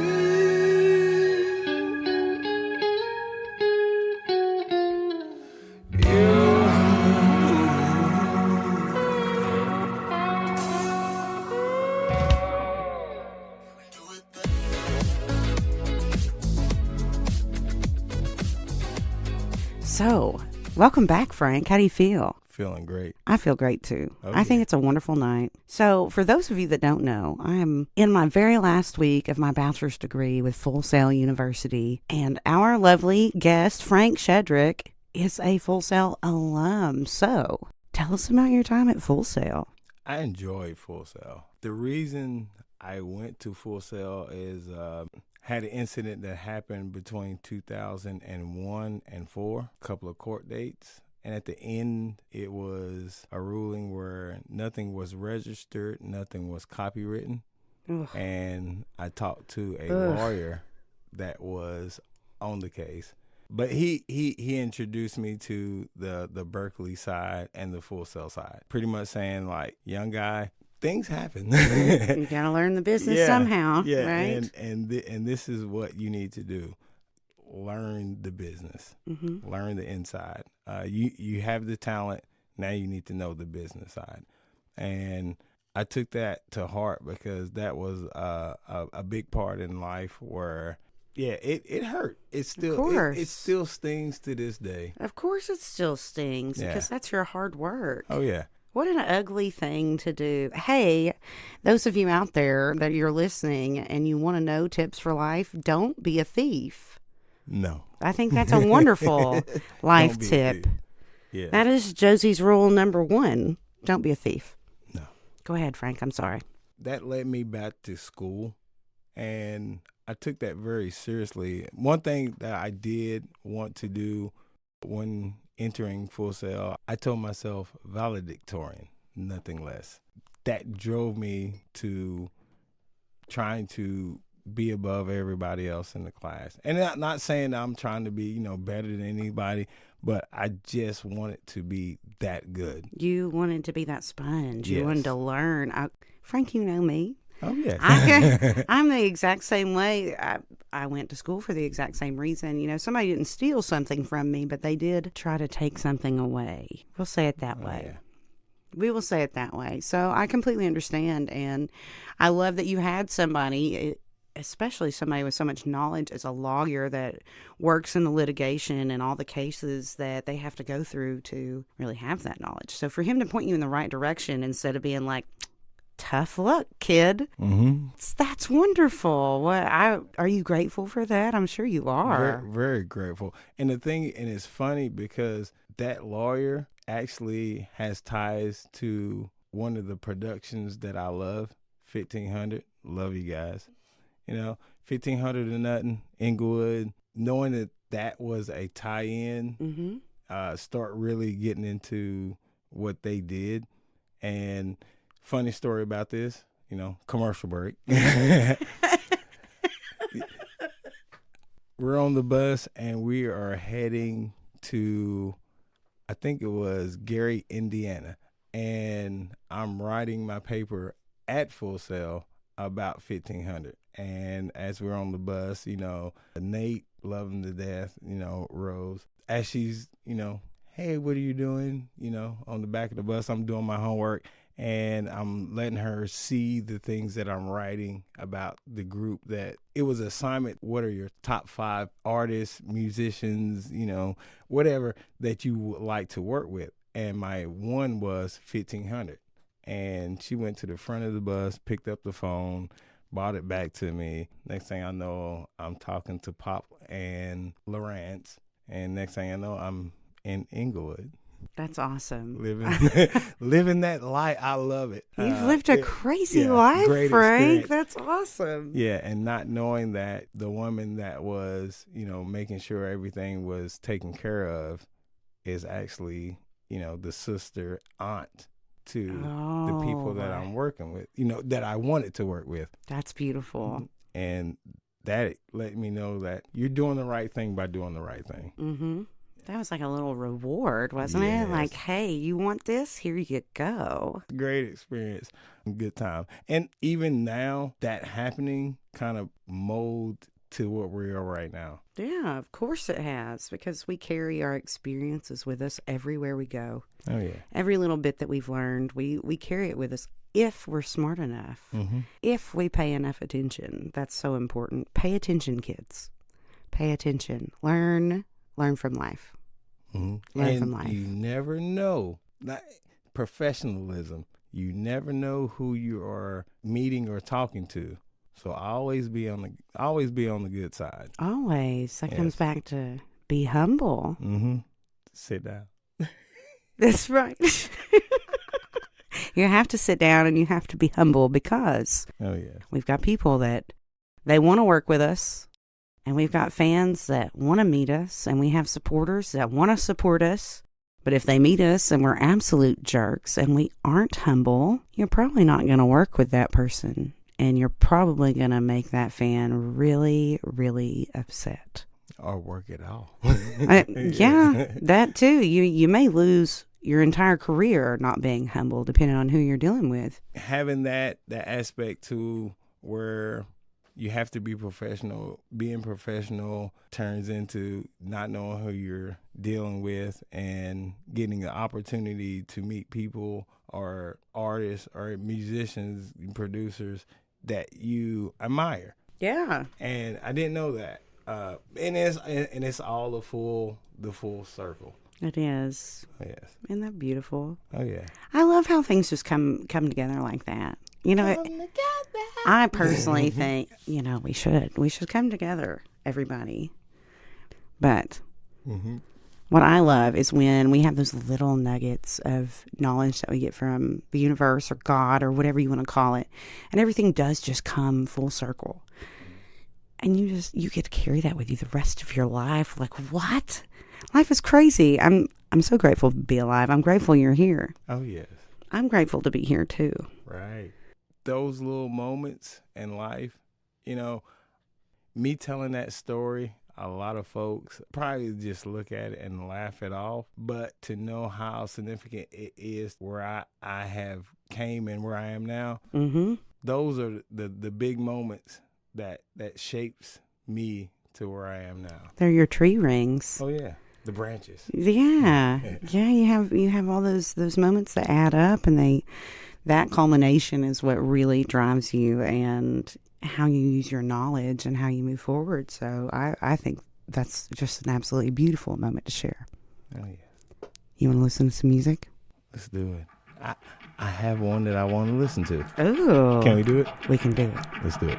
So, welcome back, Frank. How do you feel? Feeling great. I feel great too. Oh, I think yeah. it's a wonderful night. So, for those of you that don't know, I am in my very last week of my bachelor's degree with Full Sail University, and our lovely guest, Frank Sheadrick, is a Full Sail alum. So, tell us about your time at Full Sail. I enjoyed Full Sail. The reason I went to Full Sail is had an incident that happened between 2001 and 4, a couple of court dates. And at the end, it was a ruling where nothing was registered, nothing was copywritten. Ugh. And I talked to a lawyer that was on the case. But he introduced me to the Berkeley side and the Full Sail side, pretty much saying, like, young guy, things happen. You gotta learn the business somehow, right? And this is what you need to do. Learn the business. Mm-hmm. Learn the inside. You have the talent. Now you need to know the business side. And I took that to heart because that was a big part in life where, it hurt. It still stings to this day. Of course it still stings because that's your hard work. Oh, yeah. What an ugly thing to do. Hey, those of you out there that you're listening and you want to know tips for life, don't be a thief. No. I think that's a wonderful life Don't be a tip. thief. Yeah. That is Josie's rule number 1. Don't be a thief. No. Go ahead, Frank. I'm sorry. That led me back to school, and I took that very seriously. One thing that I did want to do when entering Full Sail, I told myself valedictorian, nothing less. That drove me to trying to be above everybody else in the class. And not saying that I'm trying to be, better than anybody, but I just wanted to be that good. You wanted to be that sponge. Yes. You wanted to learn. Frank, you know me. Oh, yeah. I'm the exact same way. I went to school for the exact same reason. Somebody didn't steal something from me, but they did try to take something away. We'll say it that way. Yeah. We will say it that way. So I completely understand. And I love that you had somebody, especially somebody with so much knowledge as a lawyer that works in the litigation and all the cases that they have to go through to really have that knowledge. So for him to point you in the right direction instead of being like, tough luck, kid. Mm-hmm. That's wonderful. Are you grateful for that? I'm sure you are. Very, very grateful. And it's funny because that lawyer actually has ties to one of the productions that I love, 1500. Love you guys. 1500 or nothing, Inglewood. Knowing that was a tie-in, start really getting into what they did. And funny story about this, commercial break. We're on the bus and we are heading to, I think it was Gary, Indiana. And I'm writing my paper at Full Sail about 1500. And as we're on the bus, Nate, love him to death, Rose, as she's, hey, what are you doing? On the back of the bus, I'm doing my homework. And I'm letting her see the things that I'm writing about the group. That it was an assignment. What are your top 5 artists, musicians, whatever that you would like to work with? And my one was 1500. And she went to the front of the bus, picked up the phone, brought it back to me. Next thing I know, I'm talking to Pop and Lawrence. And next thing I know, I'm in Inglewood. That's awesome. Living that life. I love it. You've lived a crazy life, Frank. Experience. That's awesome. Yeah, and not knowing that the woman that was, making sure everything was taken care of is actually, the sister aunt to the people that I'm working with, that I wanted to work with. That's beautiful. And that let me know that you're doing the right thing by doing the right thing. Mm-hmm. That was like a little reward, wasn't it? Like, hey, you want this? Here you go. Great experience. Good time. And even now, that happening kind of mold to what we are right now. Yeah, of course it has, because we carry our experiences with us everywhere we go. Oh, yeah. Every little bit that we've learned, we carry it with us if we're smart enough, if we pay enough attention. That's so important. Pay attention, kids. Pay attention. Learn from life. Learn from And life. you never know. Not professionalism. You never know who you are meeting or talking to. So always be on the good side. Always. That Yes. comes back to be humble. Sit down. That's right. You have to sit down and you have to be humble because Oh yeah. we've got people that they want to work with us, and we've got fans that want to meet us, and we have supporters that want to support us. But if they meet us and we're absolute jerks and we aren't humble, you're probably not going to work with that person. And you're probably going to make that fan really, really upset. Or work it all. Yeah, that too. You may lose your entire career not being humble, depending on who you're dealing with. Having that aspect too, where you have to be professional. Being professional turns into not knowing who you're dealing with and getting the opportunity to meet people or artists or musicians and producers that you admire. Yeah. And I didn't know that. And it's all the full circle. It is. Yes. Isn't that beautiful? Oh yeah. I love how things just come together like that. You know, I personally think, we should come together, everybody. But what I love is when we have those little nuggets of knowledge that we get from the universe or God or whatever you want to call it, and everything does just come full circle. And you get to carry that with you the rest of your life. Like, what? Life is crazy. I'm so grateful to be alive. I'm grateful you're here. Oh yes. I'm grateful to be here too. Right. Those little moments in life, me telling that story, a lot of folks probably just look at it and laugh it off. But to know how significant it is where I have came and where I am now, those are the big moments that shapes me to where I am now. They're your tree rings. Oh yeah. The branches. Yeah. You have all those moments that add up, and that culmination is what really drives you and how you use your knowledge and how you move forward. So I think that's just an absolutely beautiful moment to share. Oh yeah. You want to listen to some music? Let's do it. I have one that I want to listen to. Oh. Can we do it? We can do it. Let's do it.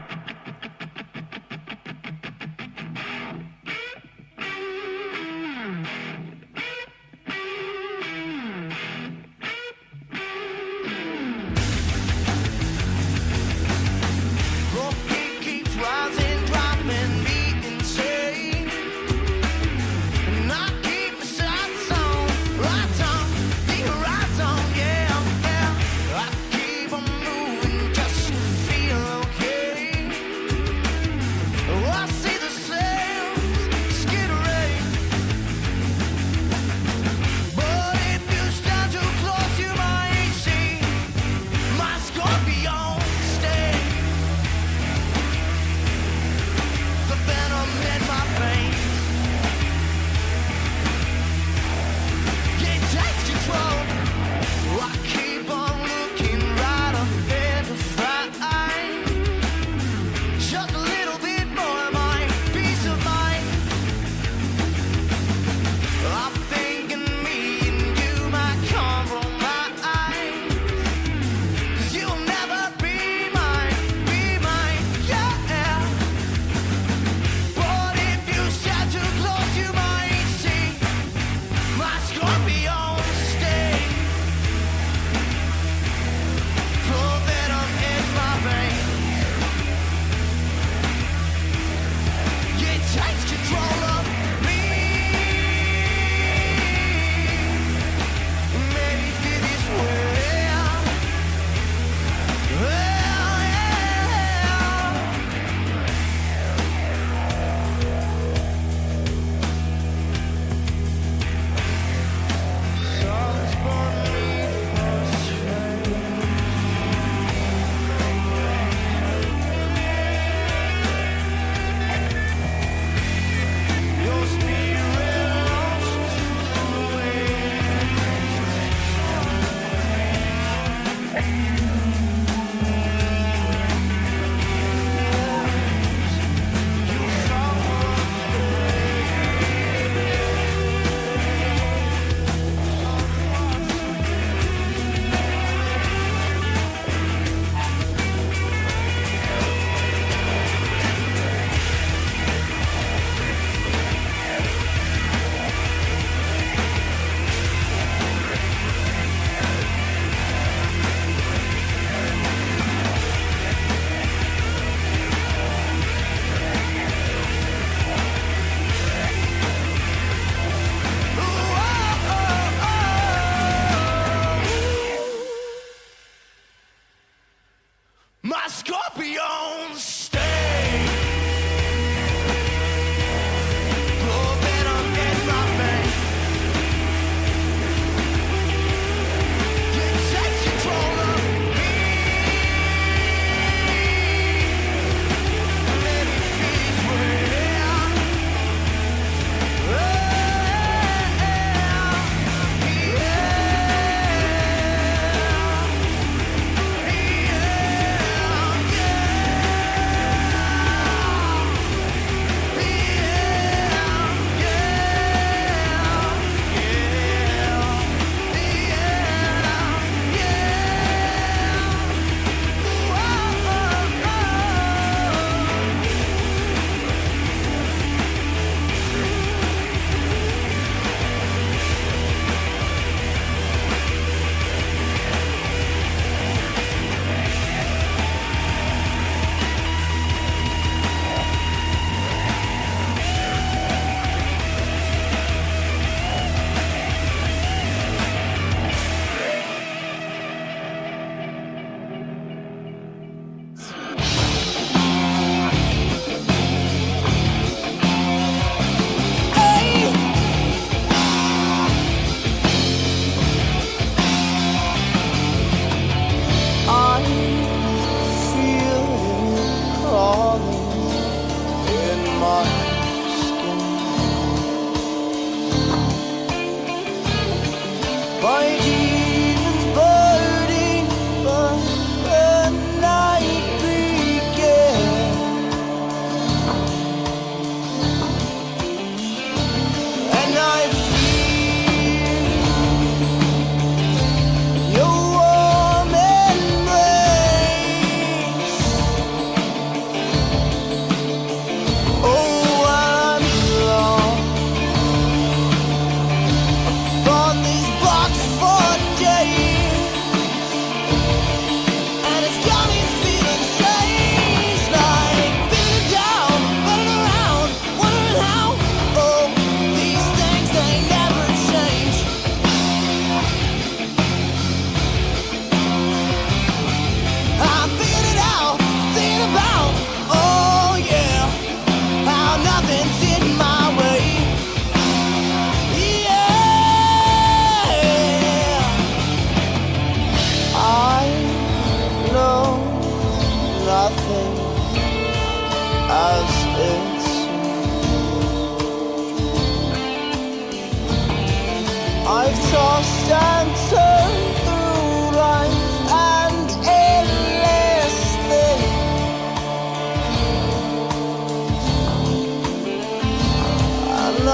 I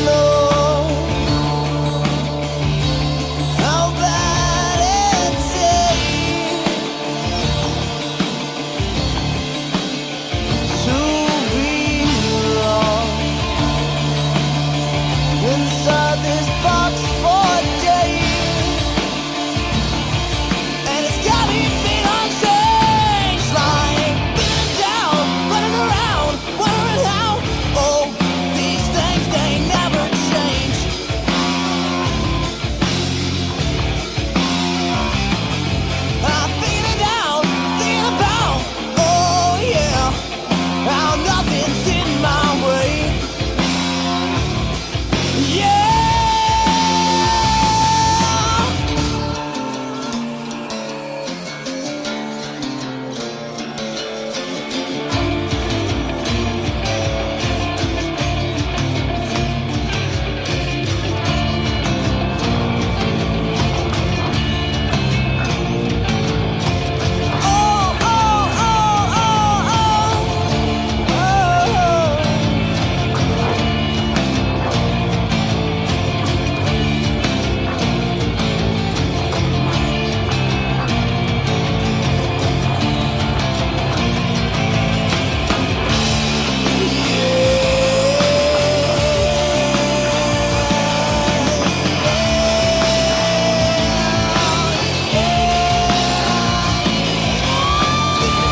know how bad it tastes to be lost inside this box for days, and it's got me feeling changed, like feeling down, running around, wondering how. Oh, these things they never change. I'm feeling down, thinking about, oh yeah, how nothing's in my way. Yeah. Oh, oh, oh, oh, oh, oh.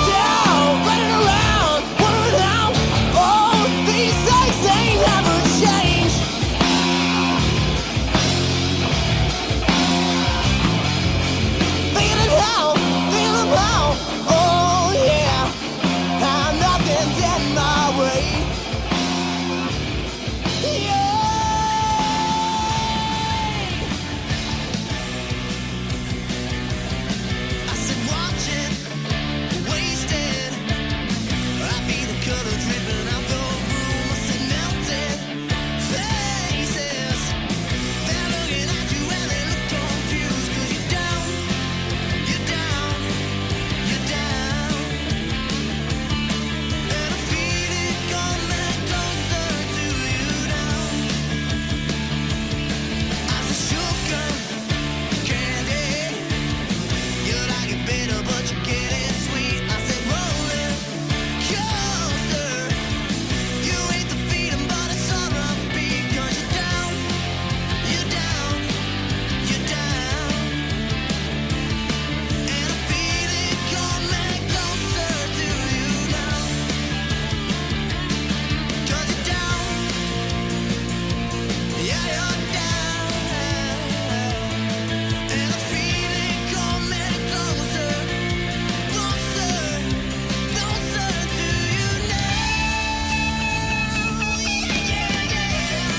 Down, running around, wondering how. Oh, these things they never change. Feeling how, oh yeah, how nothing's in my way. Yeah. I said watch it, wasted. I feel the color dripping out the room. I said melted faces. They're looking at you and they look confused. 'Cause you're down, you're down, you're down. And I feel it coming closer to you now. I said sugar, candy. You like it bitter, but you get it sweet. I said rolling coaster. You hate the feeling, but it's on repeat. 'Cause you're down, you're down, you're down. And I feel it coming closer to you now. 'Cause you're down, yeah, you're down. And I feel it coming closer, closer, closer to you now. Yeah, yeah,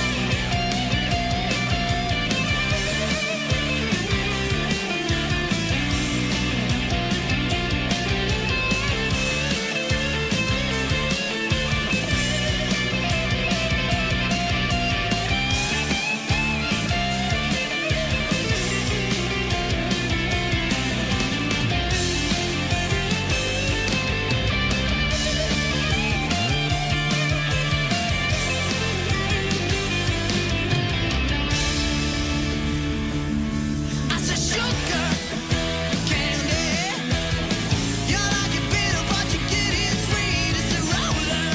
I said sugar, candy. You like it bitter, but you get it sweet. It's a roller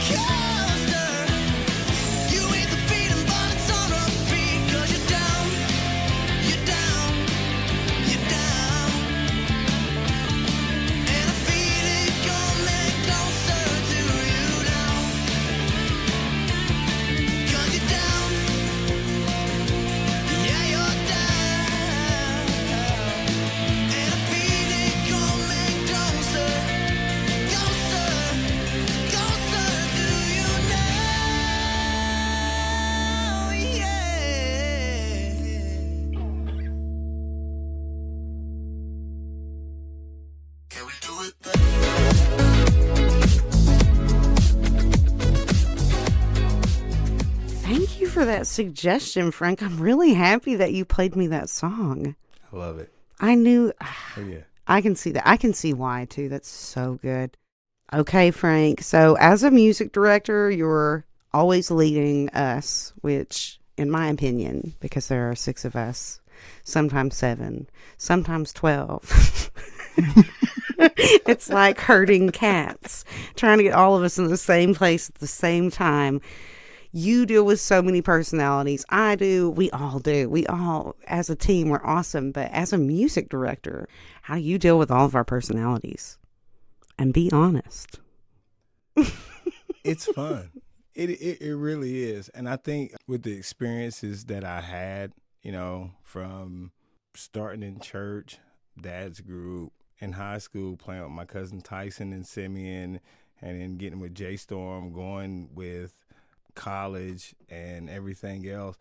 coaster. You hate the feeling, but it's on repeat. 'Cause you're down, you're down, you're down. And I feel it coming closer to you now. 'Cause you're down, yeah, you're down. And I feel it coming closer, closer, closer to you now. Yeah. Can we do it? Thank you for that suggestion, Frank. I'm really happy that you played me that song. I love it. I knew. Oh yeah. I can see that. I can see why, too. That's so good. Okay, Frank. So, as a music director, you're always leading us, which, in my opinion, because there are 6 of us, sometimes 7, sometimes 12. It's like herding cats, trying to get all of us in the same place at the same time. You deal with so many personalities. I do. We all do. We all, as a team, we're awesome. But as a music director, how do you deal with all of our personalities? And be honest. It's fun. It really is. And I think with the experiences that I had, you know, from starting in church, dad's group, in high school, playing with my cousin Tyson and Simeon, and then getting with J Storm, going with college and everything else,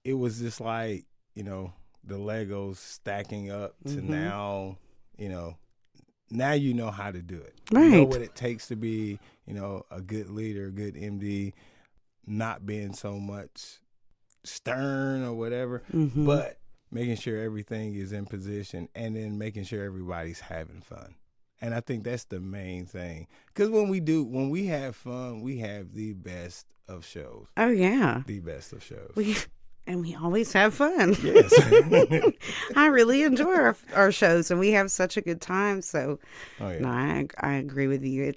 it was just like, you know, the Legos stacking up to now, now you know how to do it. Right. You know what it takes to be, you know, a good leader, a good MD, not being so much stern or whatever, but making sure everything is in position and then making sure everybody's having fun. And I think that's the main thing. Because when we have fun, we have the best of shows. Oh, yeah. The best of shows. We always have fun. Yes. I really enjoy our shows, and we have such a good time. So, Oh, yeah. no, I agree with you.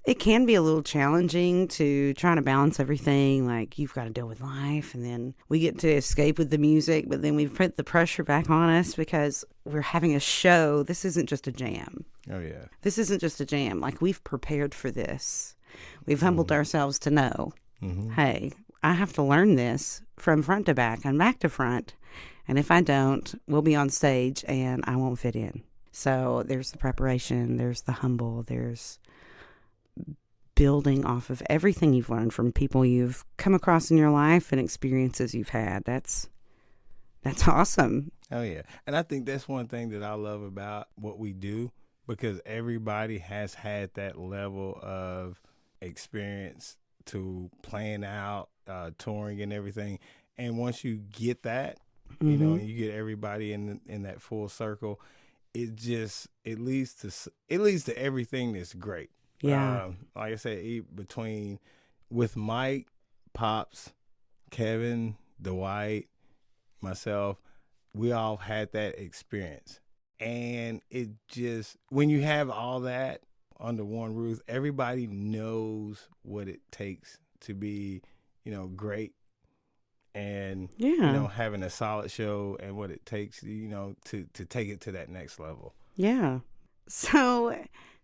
It can be a little challenging to try to balance everything. Like, you've got to deal with life, and then we get to escape with the music, but then we put the pressure back on us because we're having a show. This isn't just a jam. Oh, yeah. This isn't just a jam. Like, we've prepared for this. We've humbled ourselves to know, hey, I have to learn this from front to back and back to front. And if I don't, we'll be on stage and I won't fit in. So there's the preparation, there's the humble, there's building off of everything you've learned from people you've come across in your life and experiences you've had. That's awesome. Oh, yeah. And I think that's one thing that I love about what we do, because everybody has had that level of experience to playing out, touring and everything. And once you get that, you know, and you get everybody in that full circle, it leads to everything that's great. Yeah. Like I said, with Mike, Pops, Kevin, Dwight, myself, we all had that experience. And it just, when you have all that under one roof, everybody knows what it takes to be, you know, great. And, you know, having a solid show and what it takes, you know, to take it to that next level. Yeah. So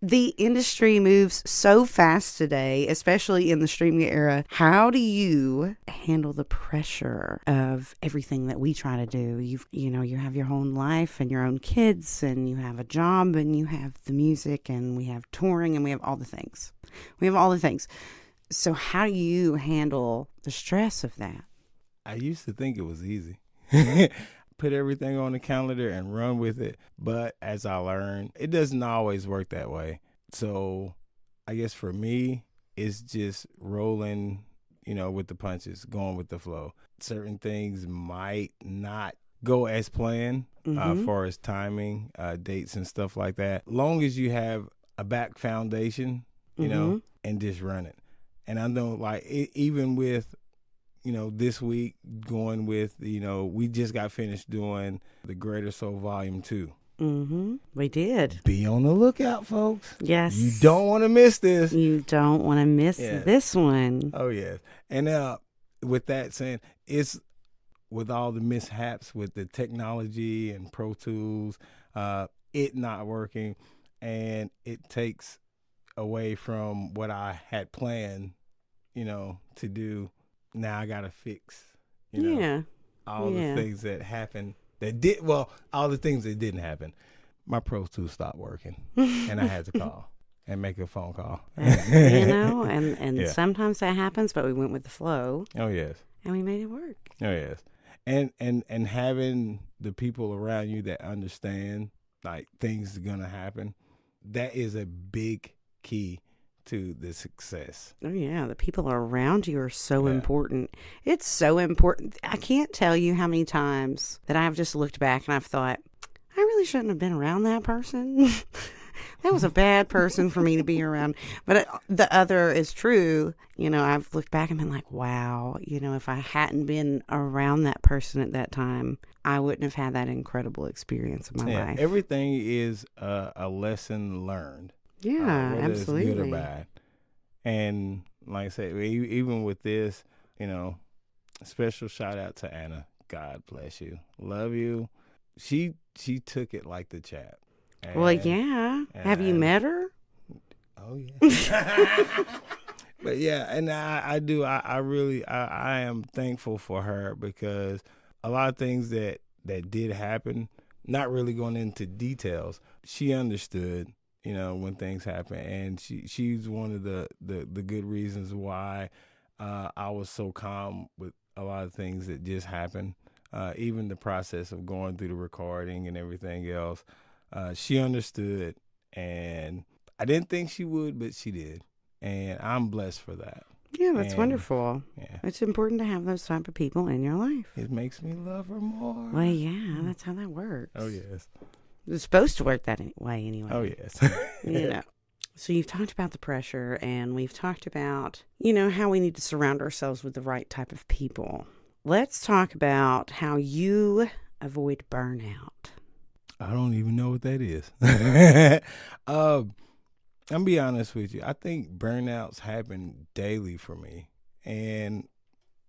the industry moves so fast today, especially in the streaming era. How do you handle the pressure of everything that we try to do? You have your own life and your own kids, and you have a job, and you have the music, and we have touring, and we have all the things. So how do you handle the stress of that? I used to think it was easy. Put everything on the calendar and run with it. But as I learned, it doesn't always work that way. So I guess for me, it's just rolling, you know, with the punches, going with the flow. Certain things might not go as planned as far as timing, dates and stuff like that. Long as you have a back foundation, you know, and just run it. And I know, like, even with, you know, this week going with, you know, we just got finished doing the Greater Soul Volume 2. We did. Be on the lookout, folks. Yes. You don't want to miss this. You don't want to miss this one. Oh, yes. And with that saying, it's with all the mishaps with the technology and Pro Tools, it not working, and it takes away from what I had planned, you know, to do. Now I gotta fix, you know, all the things that happened all the things that didn't happen. My Pro Tools stopped working, and I had to call and make a phone call. You know, and sometimes that happens, but we went with the flow. Oh yes, and we made it work. Oh yes, and having the people around you that understand, like, things are gonna happen, that is a big key to the success. Oh yeah, the people around you are so important. It's so important. I can't tell you how many times that I've just looked back and I've thought, I really shouldn't have been around that person. that was a bad person for me to be around. But the other is true. You know, I've looked back and been like, wow, you know, if I hadn't been around that person at that time, I wouldn't have had that incredible experience in my life. Everything is a lesson learned. Yeah, whether absolutely. it's good or bad. And like I said, even with this, you know, special shout out to Anna. God bless you. Love you. She took it like the chap. Well, yeah. Have you met her? Oh, yeah. But yeah, and I do. I really am thankful for her, because a lot of things that did happen, not really going into details, she understood, you know, when things happen. And she's one of the good reasons why I was so calm with a lot of things that just happened. Even the process of going through the recording and everything else, she understood, and I didn't think she would, but she did, and I'm blessed for that. Yeah, that's wonderful. Yeah. It's important to have those type of people in your life. It makes me love her more. Well, yeah, that's how that works. Oh, yes. It's supposed to work that way anyway. Oh, yes. You know. So you've talked about the pressure, and we've talked about, you know, how we need to surround ourselves with the right type of people. Let's talk about how you avoid burnout. I don't even know what that is. I'll be honest with you. I think burnouts happen daily for me. And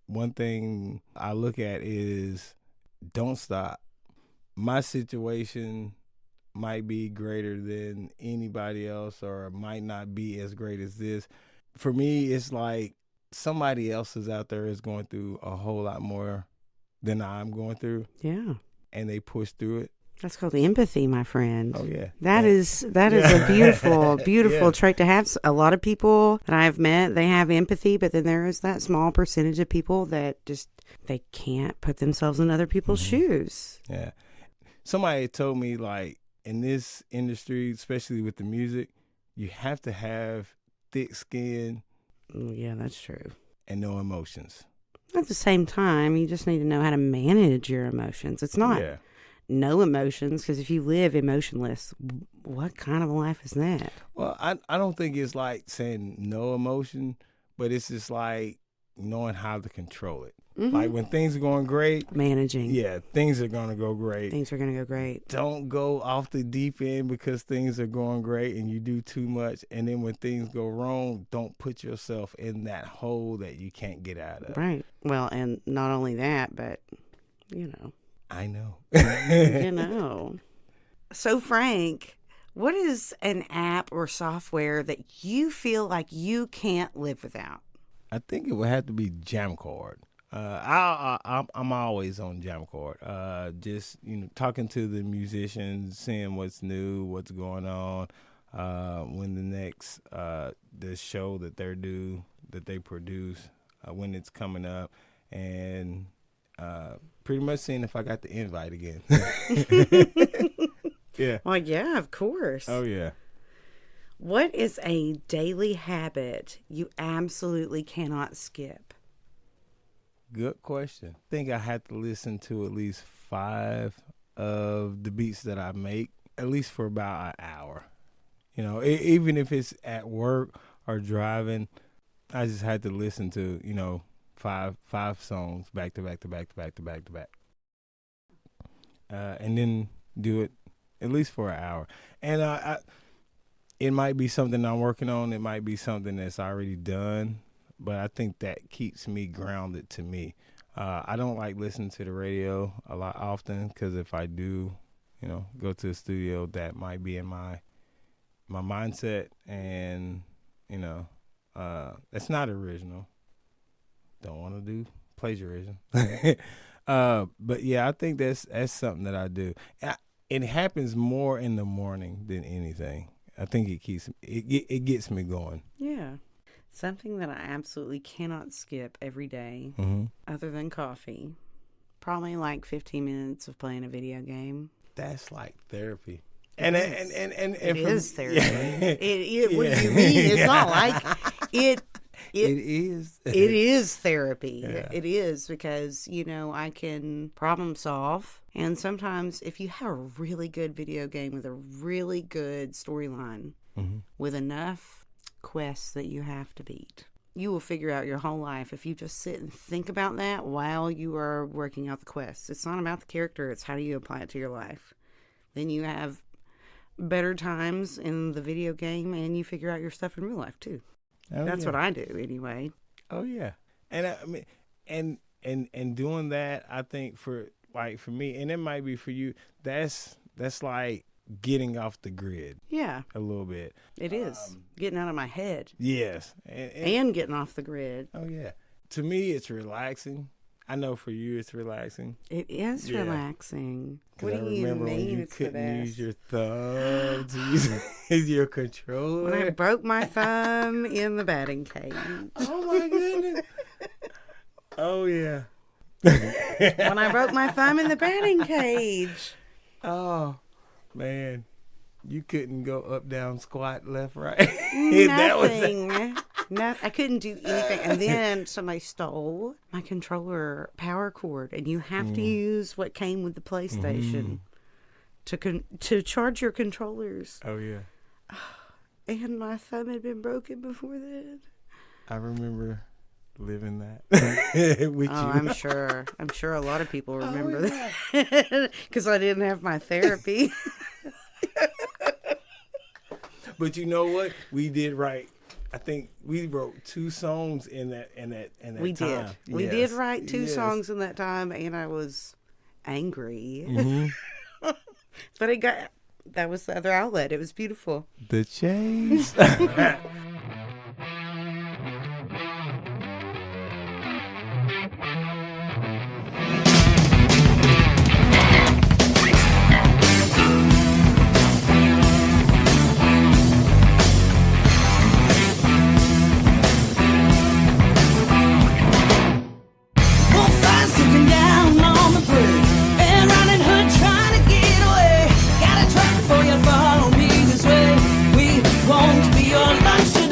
one thing I look at is don't stop. My situation might be greater than anybody else, or might not be as great as this. For me, it's like somebody else is out there is going through a whole lot more than I'm going through. Yeah. And they push through it. That's called empathy, my friend. Oh, yeah. That is a beautiful, beautiful trait to have. A lot of people that I've met, they have empathy, but then there is that small percentage of people that just, they can't put themselves in other people's shoes. Yeah. Somebody told me, like, in this industry, especially with the music, you have to have thick skin. Yeah, that's true. And no emotions. At the same time, you just need to know how to manage your emotions. It's not no emotions, because if you live emotionless, what kind of a life is that? Well, I don't think it's like saying no emotion, but it's just like knowing how to control it. Mm-hmm. Like when things are going great. Managing. Yeah, things are going to go great. Things are going to go great. Don't go off the deep end because things are going great and you do too much. And then when things go wrong, don't put yourself in that hole that you can't get out of. Right. Well, and not only that, but, you know. I know. You know. So, Frank, what is an app or software that you feel like you can't live without? I think it would have to be Jamcord. I'm always on Jamcord. Just, you know, talking to the musicians, seeing what's new, what's going on, when the next the show that they produce, when it's coming up, and pretty much seeing if I got the invite again. Yeah. Well, yeah, of course. Oh, yeah. What is a daily habit you absolutely cannot skip? Good question. I think I had to listen to at least 5 of the beats that I make, at least for about an hour. You know, even if it's at work or driving, I just had to listen to, you know, five songs back to back to back to back to back to back. And then do it at least for an hour. And it might be something I'm working on. It might be something that's already done. But I think that keeps me grounded to me. I don't like listening to the radio a lot often, because if I do, you know, go to the studio, that might be in my mindset. And, you know, it's not original. Don't want to do plagiarism. But, yeah, I think that's something that I do. It happens more in the morning than anything. I think it gets me going. Yeah. Something that I absolutely cannot skip every day, other than coffee, probably like 15 minutes of playing a video game. That's like therapy. It is therapy. What do you mean? It's not like it. It is. It is therapy. Yeah. It is because, I can problem solve. And sometimes if you have a really good video game with a really good storyline, with enough quests that you have to beat, you will figure out your whole life if you just sit and think about that while you are working out the quests. It's not about the character. It's how do you apply it to your life. Then you have better times in the video game and you figure out your stuff in real life too. That's what I do anyway. Oh yeah. And I mean, and doing that, I think for me, and it might be for you, that's like getting off the grid. Yeah. A little bit. It is. Getting out of my head. Yes. And getting off the grid. Oh yeah. To me, it's relaxing. I know for you, it's relaxing. It is relaxing. What do you remember mean when you it's the couldn't best? use your thumb to use your controller. When I broke my thumb in the batting cage. Oh my goodness. Oh yeah. When I broke my thumb in the batting cage. Oh man, you couldn't go up, down, squat, left, right. Nothing. No, I couldn't do anything. And then somebody stole my controller power cord, and you have to use what came with the PlayStation to charge your controllers. Oh yeah. And my thumb had been broken before then. I remember living that with you. I'm sure. I'm sure a lot of people remember that because I didn't have my therapy. But you know what? We did right. I think we wrote 2 songs in that We time. did. We did write 2 songs in that time, and I was angry. But that was the other outlet. It was beautiful. The Chase. Looking down on the bridge and Riding Hood trying to get away. Got a truck for you, follow me this way. We won't be your lunch.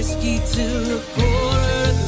whiskey till 2:45.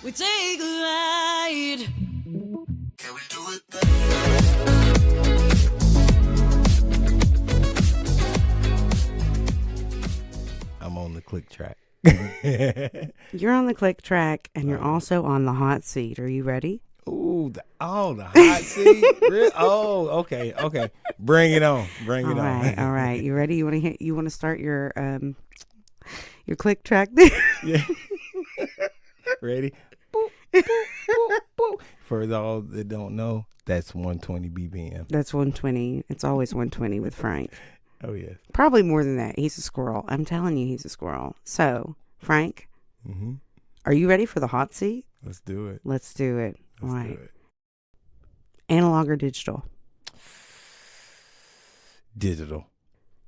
we take a ride. Can we do it? I'm on the click track. You're on the click track, and you're also on the hot seat. Are you ready? Ooh, the hot seat. Really? Oh, okay. Bring it on. Bring it on. All right. You ready? You want to start your click track there? Yeah. Ready? Boop, boop, boop, boop. For those that don't know, that's 120 BPM. That's 120. It's always 120 with Frank. Oh, yes. Probably more than that. He's a squirrel. I'm telling you, he's a squirrel. So, Frank, are you ready for the hot seat? Let's do it. Let's do it. Let's All right. do it. Analog or digital? Digital.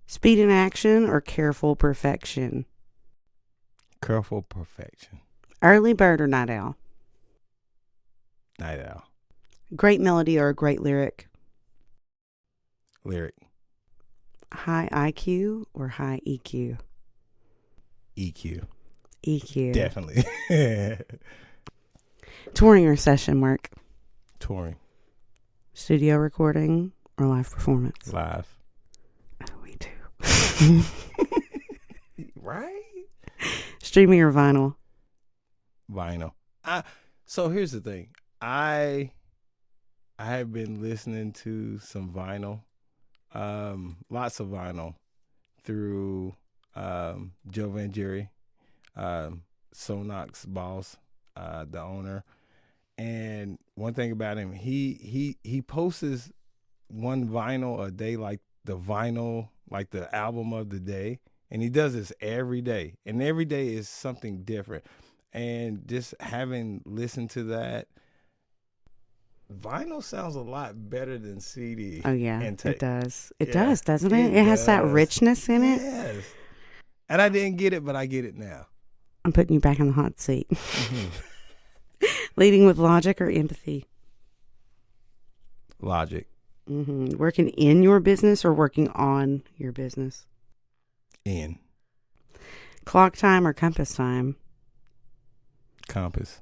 Speed in action or careful perfection? Careful perfection. Early bird or night owl? Night owl. Great melody or a great lyric? Lyric. High IQ or high EQ? EQ. EQ. Definitely. Touring or session work? Touring. Studio recording or live performance? Live. Oh, we do. Right? Streaming or vinyl? Vinyl. So here's the thing. I have been listening to some vinyl, lots of vinyl through Joe Van Jerry, Sonok's boss, the owner. And one thing about him, he posts one vinyl a day, like the album of the day. And he does this every day. And every day is something different. And just having listened to that, vinyl sounds a lot better than CD. Oh, yeah, and it does. It does, doesn't it? It has that does. richness in it. Yes. And I didn't get it, but I get it now. I'm putting you back in the hot seat. Leading with logic or empathy? Logic. Working in your business or working on your business? In. Clock time or compass time? Compass.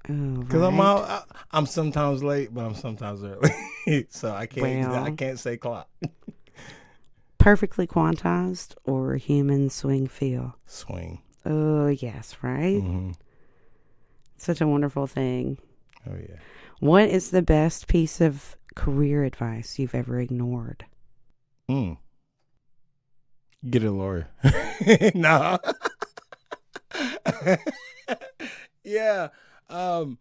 Oh, Because right. I'm sometimes late, but I'm sometimes early. So I can't say clock. Perfectly quantized or human swing feel? Swing. Oh, yes, right? Such a wonderful thing. Oh, yeah. What is the best piece of career advice you've ever ignored? Get a lawyer. No. Yeah. And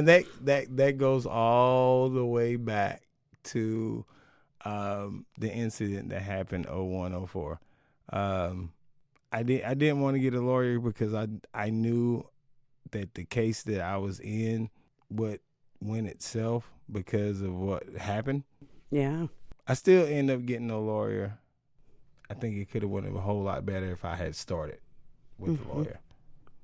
that goes all the way back to the incident that happened 0104. I didn't want to get a lawyer because I knew that the case that I was in would win itself because of what happened. Yeah. I still end up getting a lawyer. I think it could have went a whole lot better if I had started with a lawyer.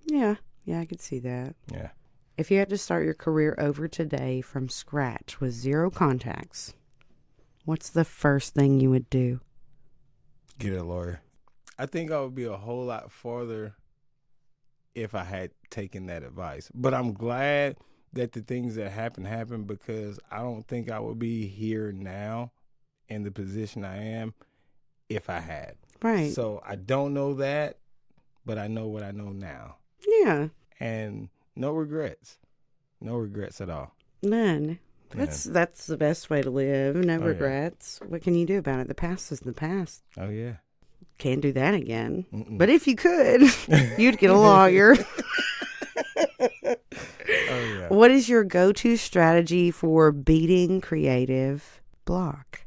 Yeah. Yeah, I could see that. Yeah. If you had to start your career over today from scratch with zero contacts, what's the first thing you would do? Get a lawyer. I think I would be a whole lot farther if I had taken that advice. But I'm glad that the things that happened because I don't think I would be here now in the position I am if I had. Right. So I don't know that, but I know what I know now. Yeah. And no regrets. No regrets at all. None. That's the best way to live. No regrets. Yeah. What can you do about it? The past is the past. Oh, yeah. Can't do that again. But if you could, you'd get a lawyer. Oh, yeah. What is your go-to strategy for beating creative block?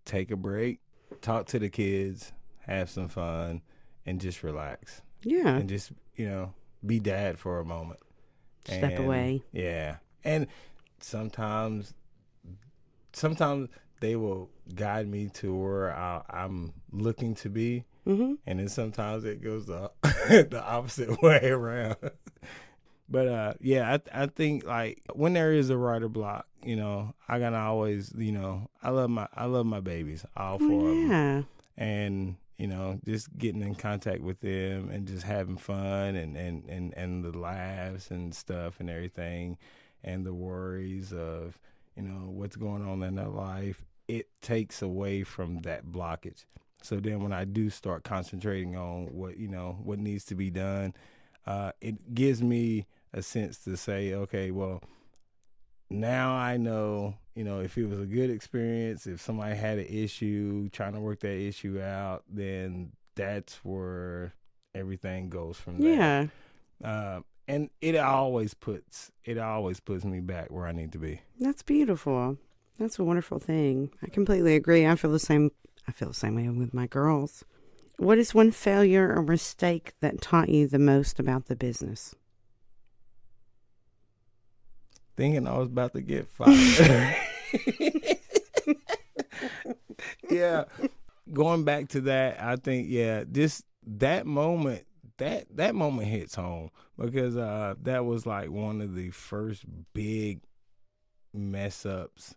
Take a break, talk to the kids, have some fun, and just relax. Yeah. And just, be dad for a moment. Step away. Yeah. And sometimes they will guide me to where I'm looking to be. Mm-hmm. And then sometimes it goes the opposite way around. But, I think, like, when there is a writer block, I gotta always, I love my babies, all four of them. Yeah. And, just getting in contact with them and just having fun and the laughs and stuff and everything and the worries of, what's going on in their life, it takes away from that blockage. So then when I do start concentrating on what needs to be done, it gives me a sense to say, okay, well, now I know, if it was a good experience, if somebody had an issue, trying to work that issue out, then that's where everything goes from there. Yeah. And it always puts me back where I need to be. That's beautiful. That's a wonderful thing. I completely agree. I feel the same way with my girls. What is one failure or mistake that taught you the most about the business? Thinking I was about to get fired. Yeah. Going back to that, I think, that moment hits home because that was like one of the first big mess ups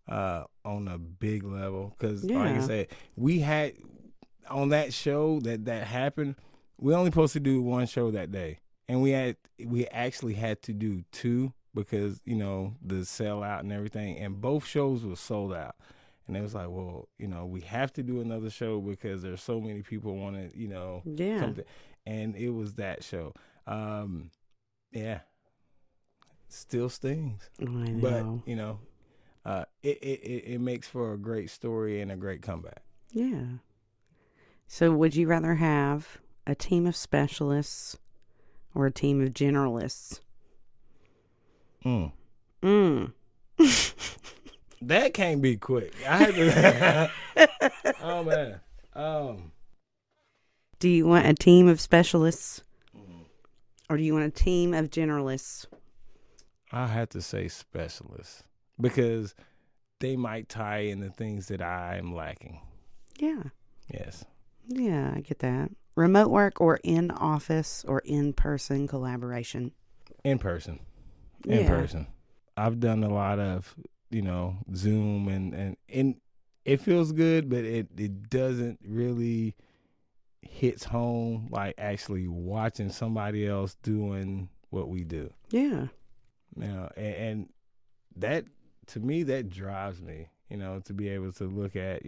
on a big level. Because like I said, we had on that show that happened, we only supposed to do one show that day. And we actually had to do two because, the sell out and everything. And both shows were sold out. And it was like, well, we have to do another show because there's so many people want to, come to, and it was that show. Still stings. I know. But, it makes for a great story and a great comeback. Yeah. So would you rather have a team of specialists or a team of generalists? That can't be quick. I had to. Oh man. Do you want a team of specialists, or do you want a team of generalists? I had to say specialists because they might tie in the things that I am lacking. Yeah. Yes. Yeah, I get that. Remote work or in office or in person collaboration? In person. In person. I've done a lot of, Zoom and it feels good, but it doesn't really hits home like actually watching somebody else doing what we do. Yeah. And that, to me, that drives me, to be able to look at,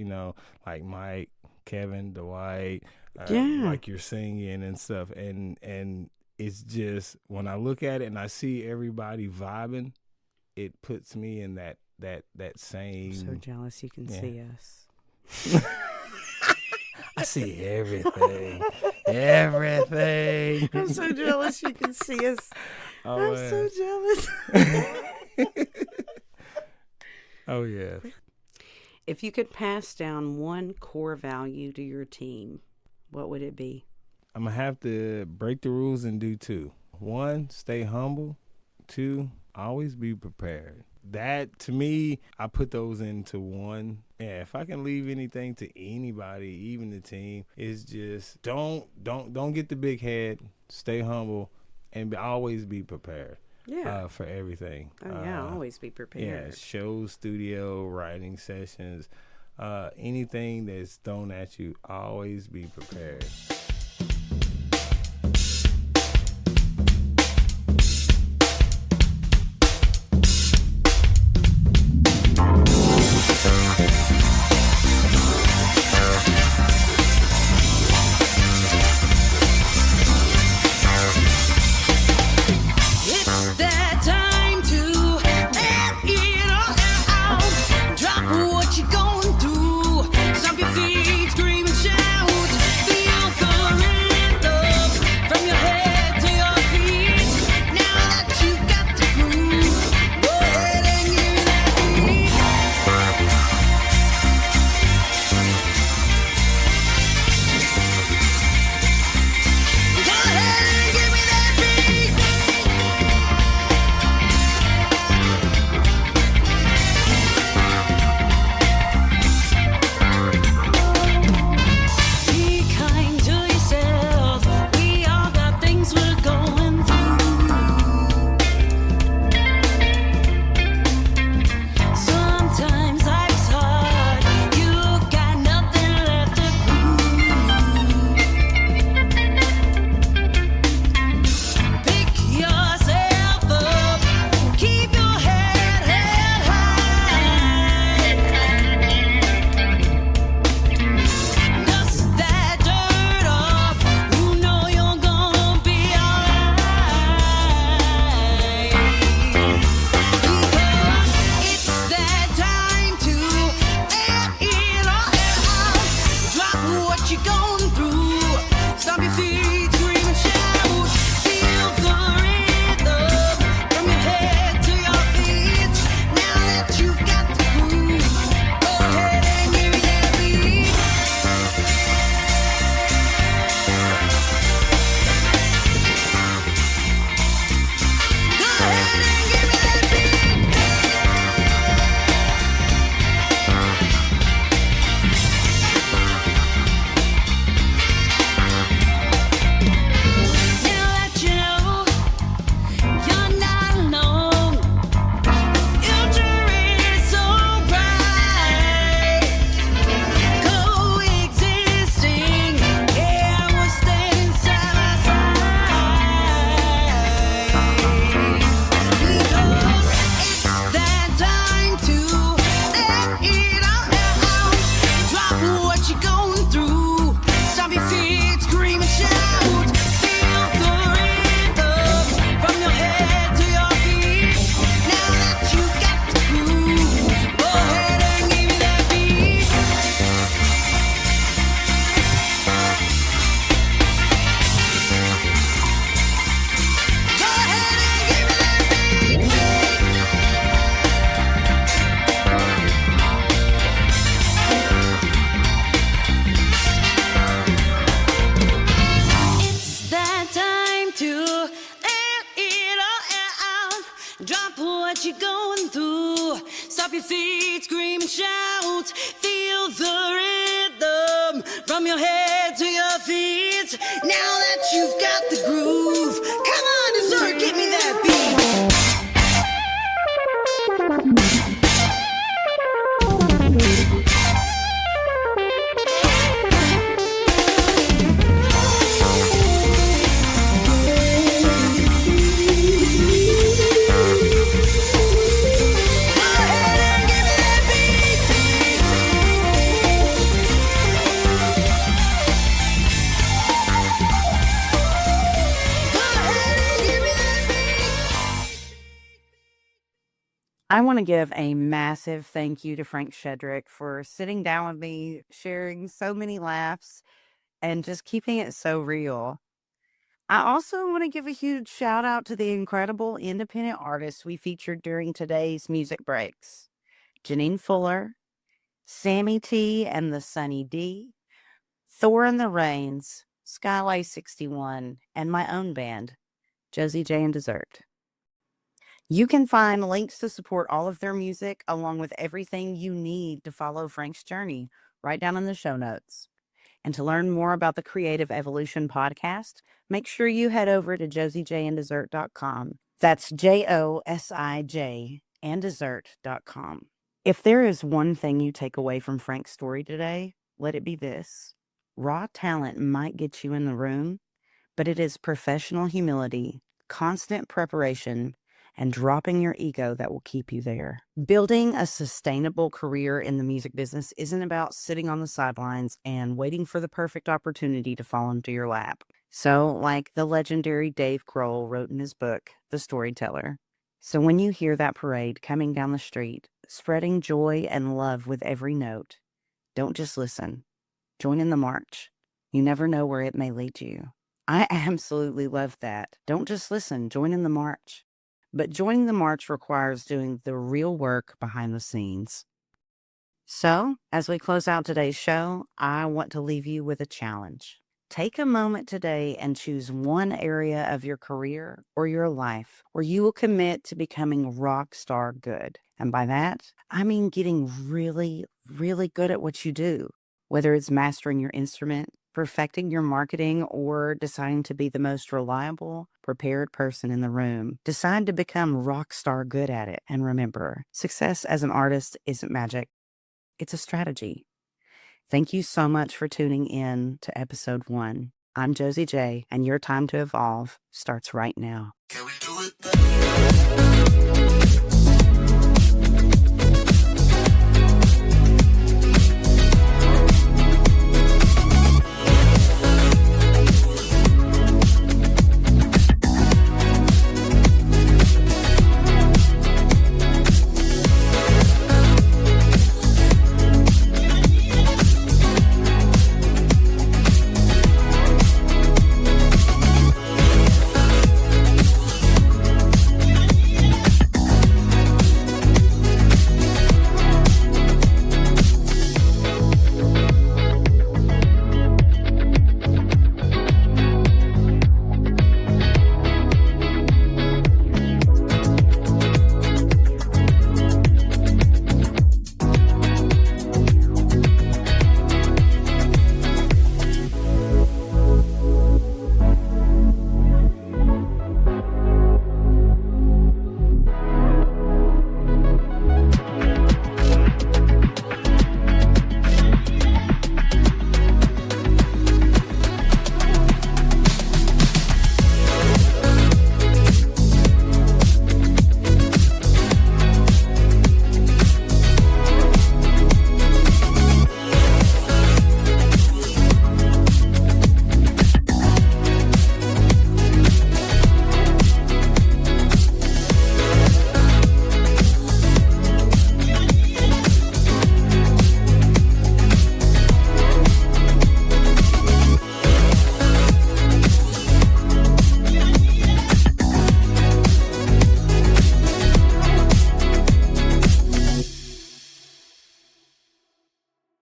like Mike, Kevin, Dwight, like you're singing and stuff. And it's just, when I look at it and I see everybody vibing, it puts me in that same. I'm so jealous you can see us. I see everything. Everything. I'm so jealous you can see us. Oh, I'm so jealous. Oh, yeah. If you could pass down one core value to your team, what would it be? I'm going to have to break the rules and do two. One, stay humble. Two, always be prepared. That, to me, I put those into one. Yeah, if I can leave anything to anybody, even the team, is just don't get the big head. Stay humble and always be prepared. Yeah. For everything. Oh, yeah, always be prepared. Yeah, shows, studio, writing sessions, anything that's thrown at you, always be prepared. What you going through? Stomp your feet, scream and shout. Feel the Stop what you're going through. Stop your feet, scream, shout. Feel the rhythm from your head to your feet. Now that you've got the groove, come on, dessert, give me that beat. I want to give a massive thank you to Frank Sheadrick for sitting down with me, sharing so many laughs, and just keeping it so real. I also want to give a huge shout out to the incredible independent artists we featured during today's music breaks. Janine Fuller, Sammy T and the Sunny D, Thor and the Rains, Skyway 61, and my own band, Josi J and Dessert. You can find links to support all of their music along with everything you need to follow Frank's journey right down in the show notes. And to learn more about the Creative Evolution podcast, make sure you head over to josijanddessert.com. That's JOSIJ and dessert.com. If there is one thing you take away from Frank's story today, let it be this. Raw talent might get you in the room, but it is professional humility, constant preparation, and dropping your ego that will keep you there. Building a sustainable career in the music business isn't about sitting on the sidelines and waiting for the perfect opportunity to fall into your lap. So, like the legendary Dave Grohl wrote in his book, The Storyteller. So when you hear that parade coming down the street, spreading joy and love with every note, don't just listen. Join in the march. You never know where it may lead you. I absolutely love that. Don't just listen, join in the march. But joining the march requires doing the real work behind the scenes. So, as we close out today's show, I want to leave you with a challenge. Take a moment today and choose one area of your career or your life where you will commit to becoming rock star good. And by that, I mean getting really, really good at what you do. Whether it's mastering your instrument, perfecting your marketing, or deciding to be the most reliable, prepared person in the room. Decide to become rock star good at it. And remember, success as an artist isn't magic. It's a strategy. Thank you so much for tuning in to episode 1. I'm Josi J, and your time to evolve starts right now. Can we do it?